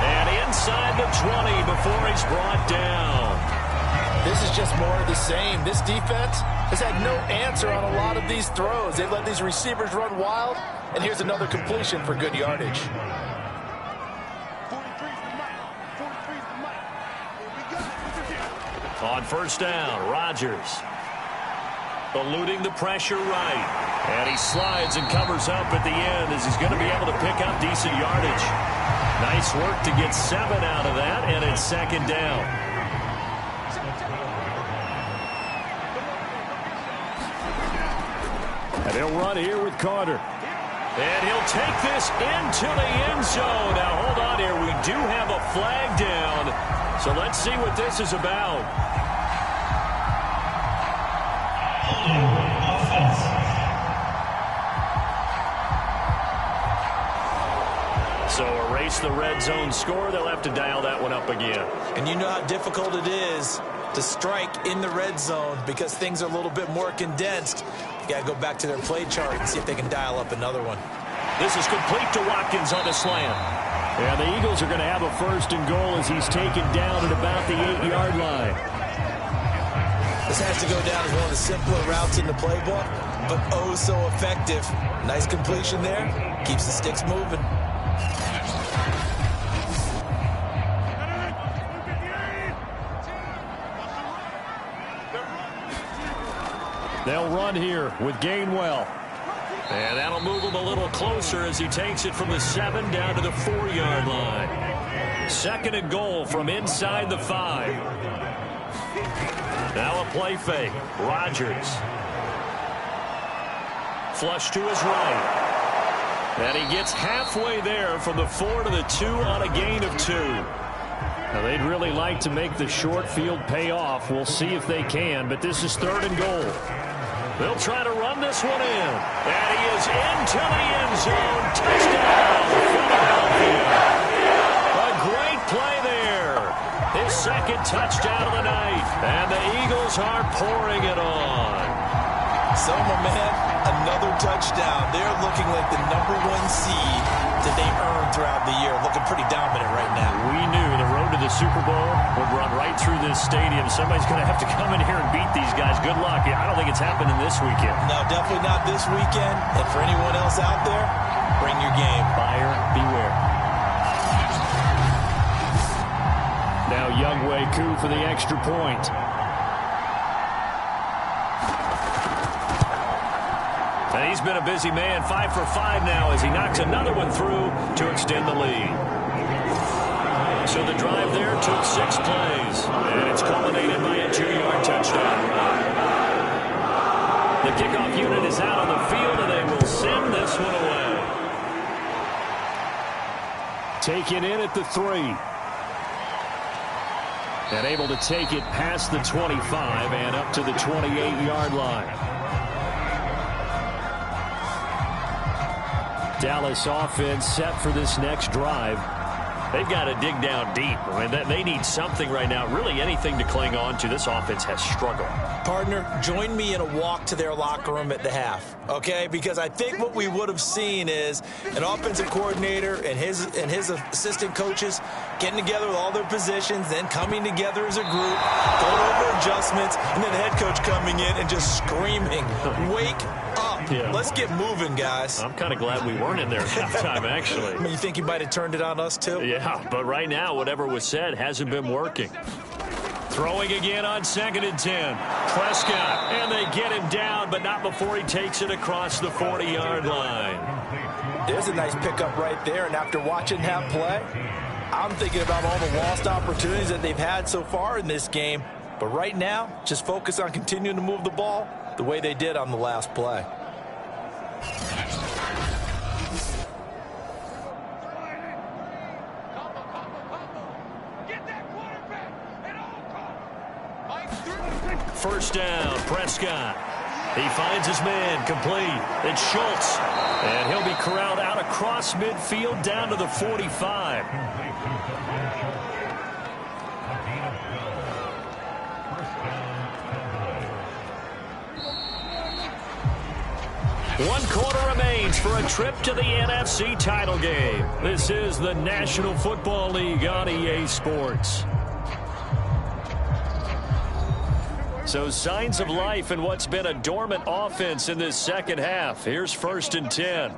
And inside the 20 before he's brought down. This is just more of the same. This defense has had no answer on a lot of these throws. They've let these receivers run wild, and here's another completion for good yardage. On 1st down, Rodgers eluding the pressure right. And he slides and covers up at the end as he's going to be able to pick up decent yardage. Nice work to get 7 out of that, and it's 2nd down. And he'll run here with Carter. And he'll take this into the end zone. Now, hold on here. We do have a flag down. So let's see what this is about. So a replace the red zone score. They'll have to dial that one up again. And you know how difficult it is to strike in the red zone because things are a little bit more condensed. You got to go back to their play chart and see if they can dial up another one. This is complete to Watkins on the slant. Yeah, the Eagles are going to have a 1st and goal as he's taken down at about the 8-yard line. This has to go down as one of the simpler routes in the playbook, but oh so effective. Nice completion there. Keeps the sticks moving. They'll run here with Gainwell. And that'll move him a little closer as he takes it from the 7 down to the 4-yard line. 2nd and goal from inside the 5. Now a play fake. Rodgers. Flush to his right. And he gets halfway there from the 4 to the 2 on a gain of 2. Now they'd really like to make the short field pay off. We'll see if they can, but this is 3rd and goal. They'll try to run this one in. And he is into the end zone. Touchdown, Philadelphia. A great play there. His 2nd touchdown of the night. And the Eagles are pouring it on. So, my man, another touchdown. They're looking like the #1 seed that they earned throughout the year. Looking pretty dominant right now. We knew the road to the Super Bowl would run right through this stadium. Somebody's going to have to come in here and beat these guys. Good luck. I don't think it's happening this weekend. No, definitely not this weekend. And for anyone else out there, bring your game. Buyer beware. Now Youngway coup for the extra point. And he's been a busy man. 5 for 5 now as he knocks another one through to extend the lead. So the drive there took 6 plays. And it's culminated by a 2-yard touchdown. The kickoff unit is out on the field, and they will send this one away. Taken in at the 3. And able to take it past the 25 and up to the 28-yard line. Dallas offense set for this next drive. They've got to dig down deep. I mean, they need something right now, really anything to cling on to. This offense has struggled. Partner, join me in a walk to their locker room at the half, okay? Because I think what we would have seen is an offensive coordinator and his assistant coaches getting together with all their positions, then coming together as a group, going over adjustments, and then the head coach coming in and just screaming, "Wake up. Yeah. Let's get moving, guys." I'm kind of glad we weren't in there at halftime, actually. I mean, you think he might have turned it on us, too? Yeah, but right now, whatever was said hasn't been working. Throwing again on 2nd and 10. Prescott, and they get him down, but not before he takes it across the 40-yard line. There's a nice pickup right there, and after watching that play, I'm thinking about all the lost opportunities that they've had so far in this game. But right now, just focus on continuing to move the ball the way they did on the last play. First down, Prescott. He finds his man, complete. It's Schultz. And he'll be corralled out across midfield down to the 45. One quarter remains for a trip to the NFC title game. This is the National Football League on EA Sports. So signs of life in what's been a dormant offense in this second half. Here's 1st and 10.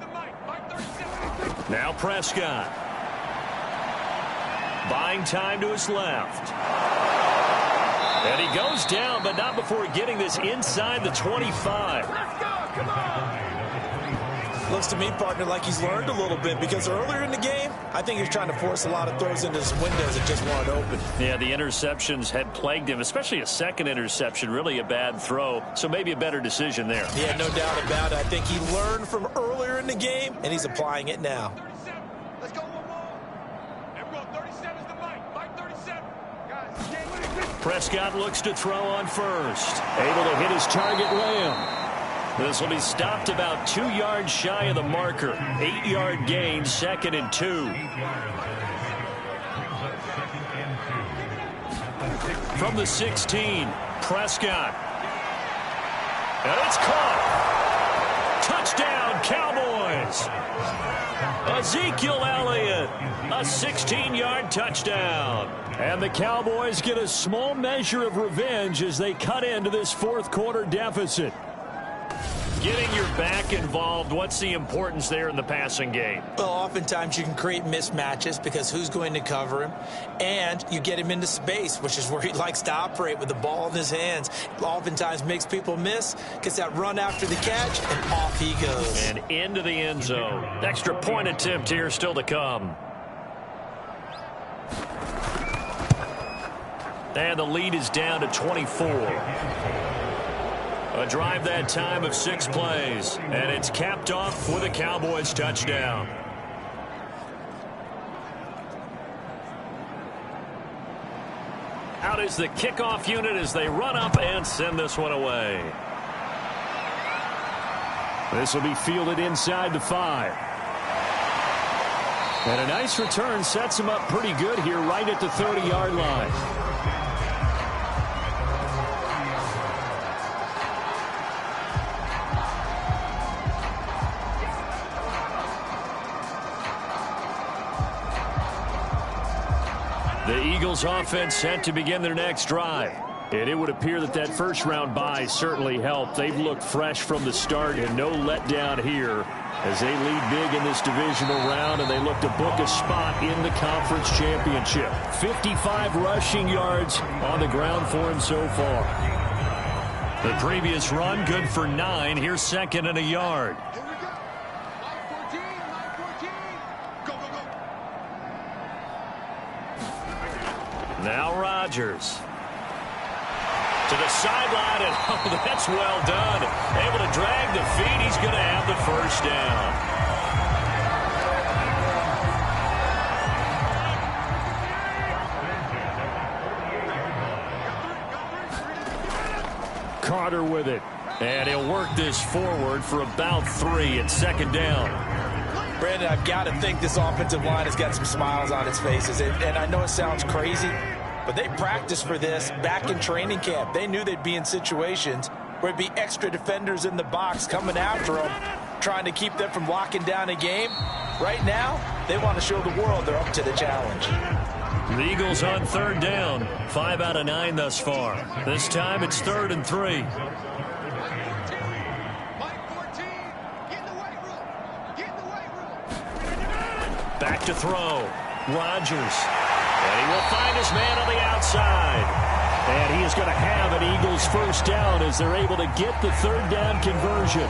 Now Prescott. Buying time to his left. And he goes down, but not before getting this inside the 25. Let's go, come on. Looks to me, partner, like he's learned a little bit because earlier in the game, I think he was trying to force a lot of throws into his windows that just weren't open. Yeah, the interceptions had plagued him, especially a second interception, really a bad throw. So maybe a better decision there. Yeah, no doubt about it. I think he learned from earlier in the game, and he's applying it now. Let's go one more. Everyone, 37 is the mic. Mic 37. Guys, Prescott looks to throw on first. Able to hit his target, Lamb. This will be stopped about 2 yards shy of the marker. 8-yard gain, 2nd and 2. From the 16, Prescott. And it's caught. Touchdown, Cowboys. Ezekiel Elliott, a 16-yard touchdown. And the Cowboys get a small measure of revenge as they cut into this fourth-quarter deficit. Getting your back involved, what's the importance there in the passing game? Well, oftentimes you can create mismatches because who's going to cover him? And you get him into space, which is where he likes to operate with the ball in his hands. Oftentimes makes people miss, gets that run after the catch, and off he goes. And into the end zone. Extra point attempt here still to come. And the lead is down to 24. A drive that time of 6 plays, and it's capped off with a Cowboys touchdown. Out is the kickoff unit as they run up and send this one away. This will be fielded inside the 5. And a nice return sets him up pretty good here right at the 30-yard line. The Eagles offense set to begin their next drive. And it would appear that that first-round bye certainly helped. They've looked fresh from the start and no letdown here as they lead big in this divisional round and they look to book a spot in the conference championship. 55 rushing yards on the ground for him so far. The previous run good for 9. Here's 2nd and a yard. Now Rodgers. To the sideline, and oh, that's well done. Able to drag the feet. He's going to have the first down. Carter with it. And he'll work this forward for about 3 at 2nd down. Brandon, I've got to think this offensive line has got some smiles on its faces. And I know it sounds crazy, but they practiced for this back in training camp. They knew they'd be in situations where it'd be extra defenders in the box coming after them, trying to keep them from locking down a game. Right now, they want to show the world they're up to the challenge. The Eagles on 3rd down. 5 out of 9 thus far. This time it's 3rd and 3. Back to throw. Rodgers. And he will find his man on the outside. And he is going to have an Eagles first down as they're able to get the 3rd down conversion.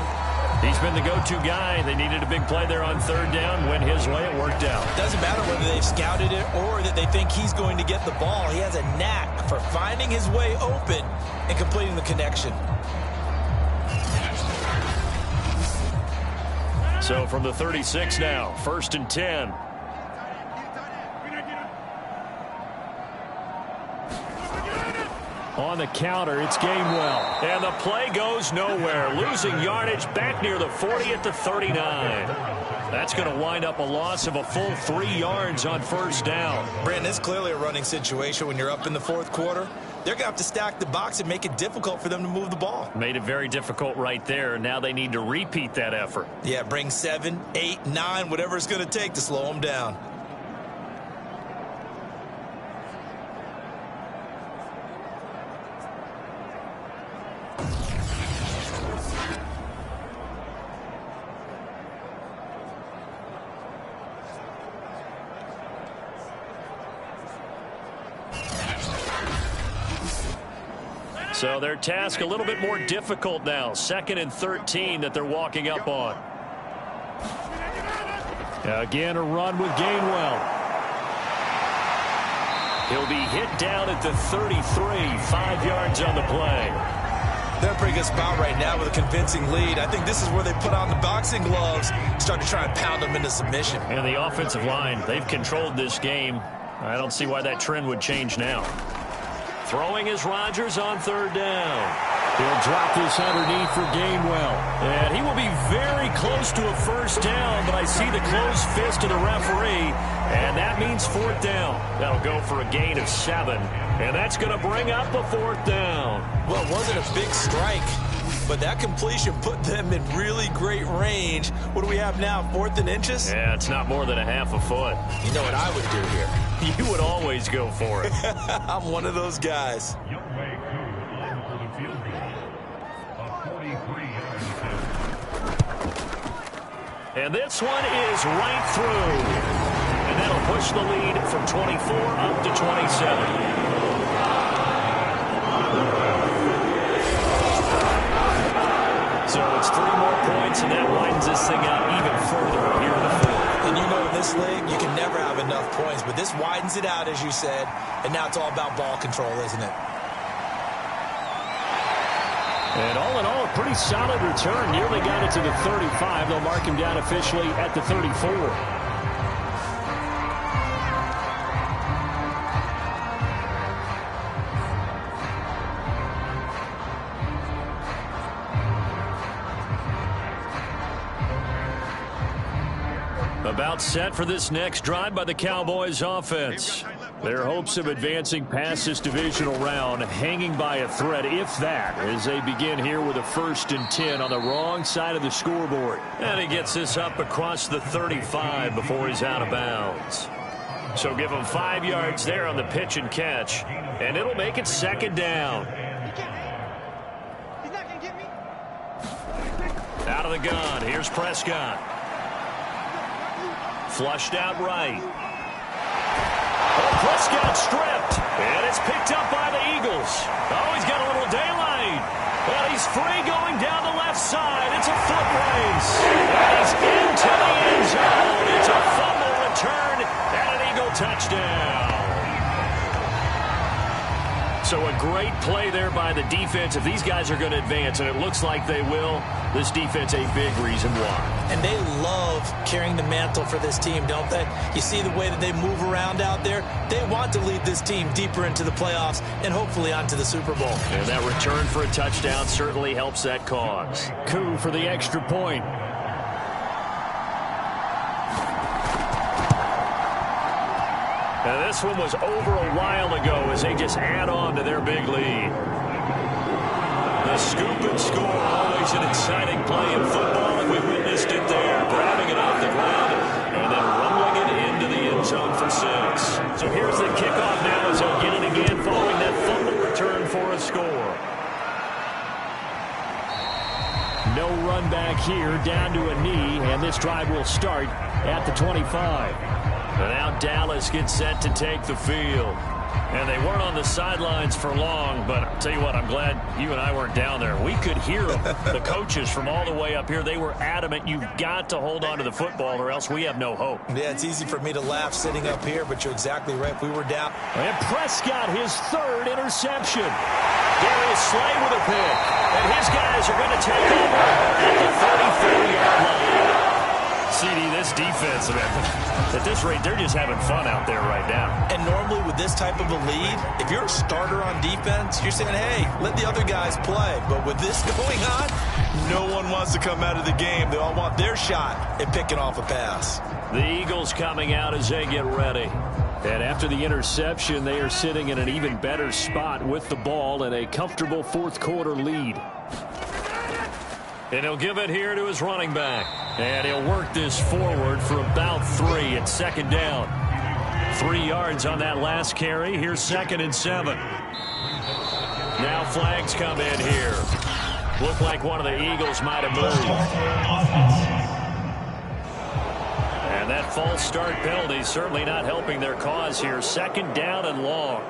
He's been the go-to guy. They needed a big play there on 3rd down. Went his way. It worked out. Doesn't matter whether they've scouted it or that they think he's going to get the ball. He has a knack for finding his way open and completing the connection. So from the 36 now, 1st and 10. On the counter, it's Gainwell. And the play goes nowhere. Losing yardage back near the 40 at the 39. That's going to wind up a loss of a full 3 yards on 1st down. Brandon, it's clearly a running situation when you're up in the 4th quarter. They're going to have to stack the box and make it difficult for them to move the ball. Made it very difficult right there. Now they need to repeat that effort. Yeah, bring 7, 8, 9, whatever it's going to take to slow them down. So their task a little bit more difficult now. 2nd and 13 that they're walking up on. Again, a run with Gainwell. He'll be hit down at the 33, 5 yards on the play. They're in a pretty good spot right now with a convincing lead. I think this is where they put on the boxing gloves, start to try and pound them into submission. And the offensive line, they've controlled this game. I don't see why that trend would change now. Throwing is Rodgers on 3rd down. He'll drop this underneath for Gainwell. And he will be very close to a first down, but I see the closed fist of the referee, and that means fourth down. That'll go for a gain of 7, and that's going to bring up a fourth down. Well, it wasn't a big strike, but that completion put them in really great range. What do we have now, 4th and inches? Yeah, it's not more than a half a foot. You know what I would do here? You would always go for it. I'm one of those guys. And this one is right through. And that'll push the lead from 24 up to 27. So it's 3 more points, and that widens this thing out even further here in the fourth. And you know, in this league, you can never have enough points, but this widens it out, as you said, and now it's all about ball control, isn't it? And all in all, a pretty solid return. Nearly got it to the 35. They'll mark him down officially at the 34. About set for this next drive by the Cowboys offense. Their hopes of advancing past this divisional round hanging by a thread, if that, as they begin here with a 1st and 10 on the wrong side of the scoreboard. And he gets this up across the 35 before he's out of bounds. So give him 5 yards there on the pitch and catch, and it'll make it 2nd down. He's not going to get me. Out of the gun, here's Prescott. Flushed out right. Prescott stripped, and it's picked up by the Eagles. Oh, he's got a little daylight. Well, he's free going down the left side. It's a foot race. And he's into the end zone. It's a fumble return and an Eagle touchdown. So a great play there by the defense. If these guys are going to advance, and it looks like they will, this defense a big reason why. And they love carrying the mantle for this team, don't they? You see the way that they move around out there? They want to lead this team deeper into the playoffs and hopefully onto the Super Bowl. And that return for a touchdown certainly helps that cause. Coup for the extra point. Now this one was over a while ago as they just add on to their big lead. The scoop and score, always an exciting play in football, and we witnessed it there, grabbing it off the ground and then rumbling it into the end zone for 6. So here's the kickoff now as they'll get it again following that fumble return for a score. No run back here, down to a knee, and this drive will start at the 25. And now Dallas gets set to take the field. And they weren't on the sidelines for long, but I'll tell you what, I'm glad you and I weren't down there. We could hear them. The coaches from all the way up here, they were adamant, you've got to hold on to the football or else we have no hope. Yeah, it's easy for me to laugh sitting up here, but you're exactly right. We were down. And Prescott, his 3rd interception. Darius Slay with a pick. And his guys are going to take over at the 34-yard line. CD, this defense, at this rate, they're just having fun out there right now. And normally with this type of a lead, if you're a starter on defense, you're saying, hey, let the other guys play. But with this going on, no one wants to come out of the game. They all want their shot at picking off a pass. The Eagles coming out as they get ready. And after the interception, they are sitting in an even better spot with the ball and a comfortable 4th quarter lead. And he'll give it here to his running back. And he'll work this forward for about 3 at 2nd down. 3 yards on that last carry. Here's 2nd and 7. Now flags come in here. Looked like one of the Eagles might have moved. And that false start penalty certainly not helping their cause here. 2nd down and long.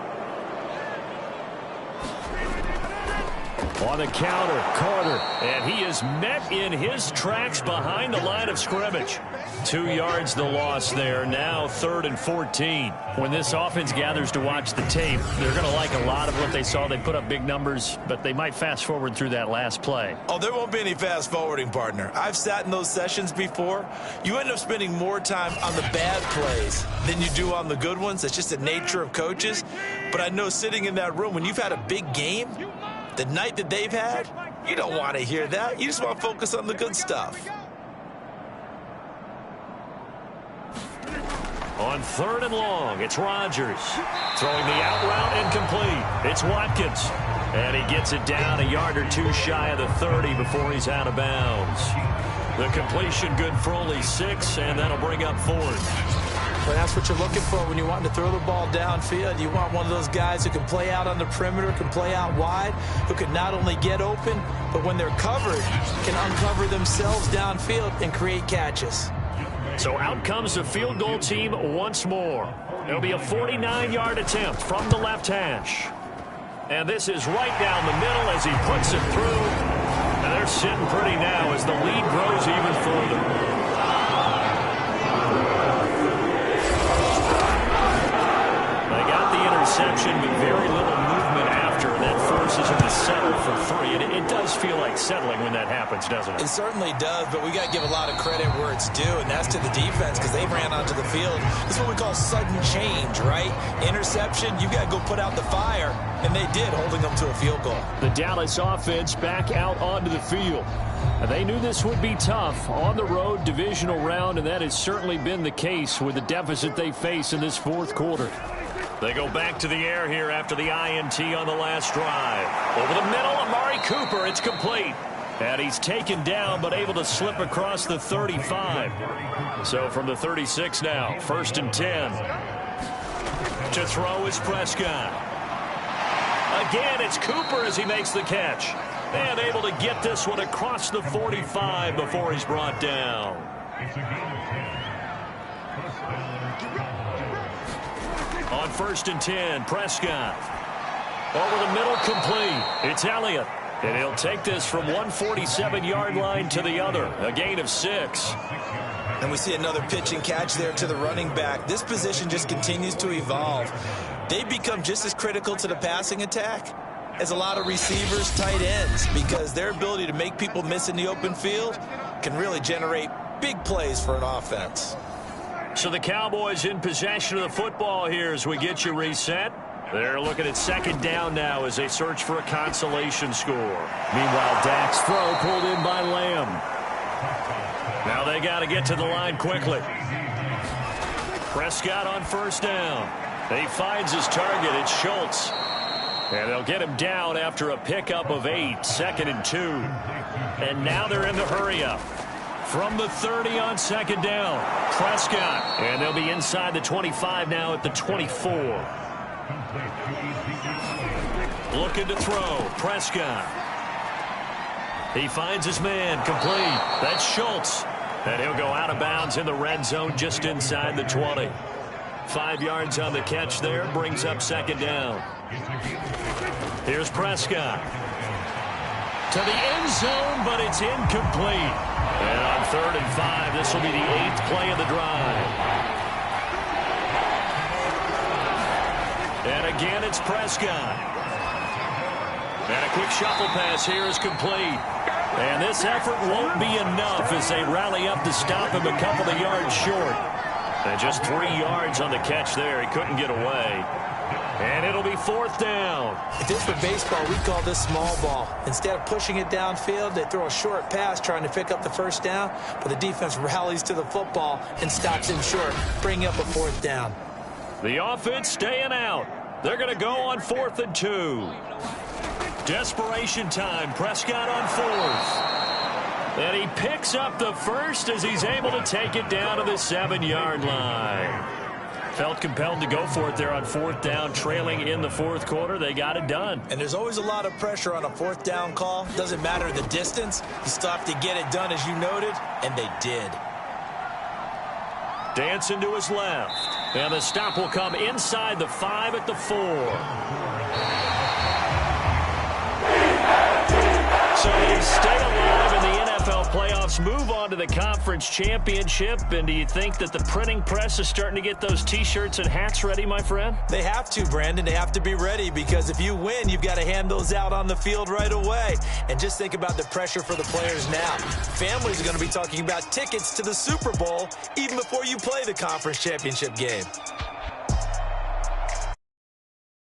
On the counter, Carter. And he is met in his tracks behind the line of scrimmage. 2 yards the loss there. Now 3rd and 14. When this offense gathers to watch the tape, they're going to like a lot of what they saw. They put up big numbers, but they might fast forward through that last play. Oh, there won't be any fast forwarding, partner. I've sat in those sessions before. You end up spending more time on the bad plays than you do on the good ones. It's just the nature of coaches. But I know sitting in that room, when you've had a big game, The night that they've had, you don't want to hear that. You just want to focus on the good stuff. On 3rd and long, it's Rodgers. Throwing the out route incomplete. It's Watkins. And he gets it down a yard or two shy of the 30 before he's out of bounds. The completion good for only 6, and that'll bring up 4th. Well, that's what you're looking for when you want to throw the ball downfield. You want one of those guys who can play out on the perimeter, can play out wide, who can not only get open, but when they're covered, can uncover themselves downfield and create catches. So out comes the field goal team once more. It'll be a 49-yard attempt from the left hash. And this is right down the middle as he puts it through. And they're sitting pretty now as the lead grows even further. They got the interception, but very little movement after. And that forces them to settle for 3. And it does feel like settling when that happens, doesn't it? It certainly does, but we got to give a lot of credit where it's due, and that's to the defense because they ran onto the field. This is what we call sudden change, right? Interception, you got to go put out the fire, and they did, holding them to a field goal. The Dallas offense back out onto the field. They knew this would be tough on the road divisional round, and that has certainly been the case with the deficit they face in this 4th quarter. They go back to the air here after the INT on the last drive. Over the middle, Amari Cooper, it's complete. And he's taken down, but able to slip across the 35. So from the 36 now, 1st and 10. To throw is Prescott. Again, it's Cooper as he makes the catch. And able to get this one across the 45 before he's brought down. On 1st and 10, Prescott. Over the middle, complete. It's Elliott. And he'll take this from 147-yard line to the other. A gain of 6. And we see another pitch and catch there to the running back. This position just continues to evolve. They become just as critical to the passing attack as a lot of receivers, tight ends, because their ability to make people miss in the open field can really generate big plays for an offense. So the Cowboys in possession of the football here as we get you reset. They're looking at 2nd down now as they search for a consolation score. Meanwhile, Dak's throw pulled in by Lamb. Now they got to get to the line quickly. Prescott on 1st down. He finds his target. It's Schultz. And they'll get him down after a pickup of 8. 2nd and 2. And now they're in the hurry-up. From the 30 on 2nd down, Prescott. And they'll be inside the 25 now at the 24. Looking to throw, Prescott. He finds his man, complete. That's Schultz. And he'll go out of bounds in the red zone just inside the 20. 5 yards on the catch there, brings up 2nd down. Here's Prescott. To the end zone, but it's incomplete. And on 3rd and 5, this will be the 8th play of the drive. And again, it's Prescott. And a quick shuffle pass here is complete. And this effort won't be enough as they rally up to stop him a couple of yards short. And just 3 yards on the catch there. He couldn't get away. And it'll be 4th down. If this were baseball, we'd call this small ball. Instead of pushing it downfield, they throw a short pass trying to pick up the 1st down, but the defense rallies to the football and stops him short, bringing up a 4th down. The offense staying out. They're going to go on 4th and 2. Desperation time. Prescott on 4th. And he picks up the 1st as he's able to take it down to the 7-yard line. Felt compelled to go for it there on 4th down, trailing in the 4th quarter. They got it done. And there's always a lot of pressure on a 4th down call. Doesn't matter the distance. You still have to get it done, as you noted, and they did. Dancing to his left. And the stop will come inside the 5 at the 4. So they stay alive in the NFL playoffs, move on to the conference championship. And do you think that the printing press is starting to get those T-shirts and hats ready, my friend? They have to, Brandon. They have to be ready because if you win, you've got to hand those out on the field right away. And just think about the pressure for the players now. Families are going to be talking about tickets to the Super Bowl even before you play the conference championship game.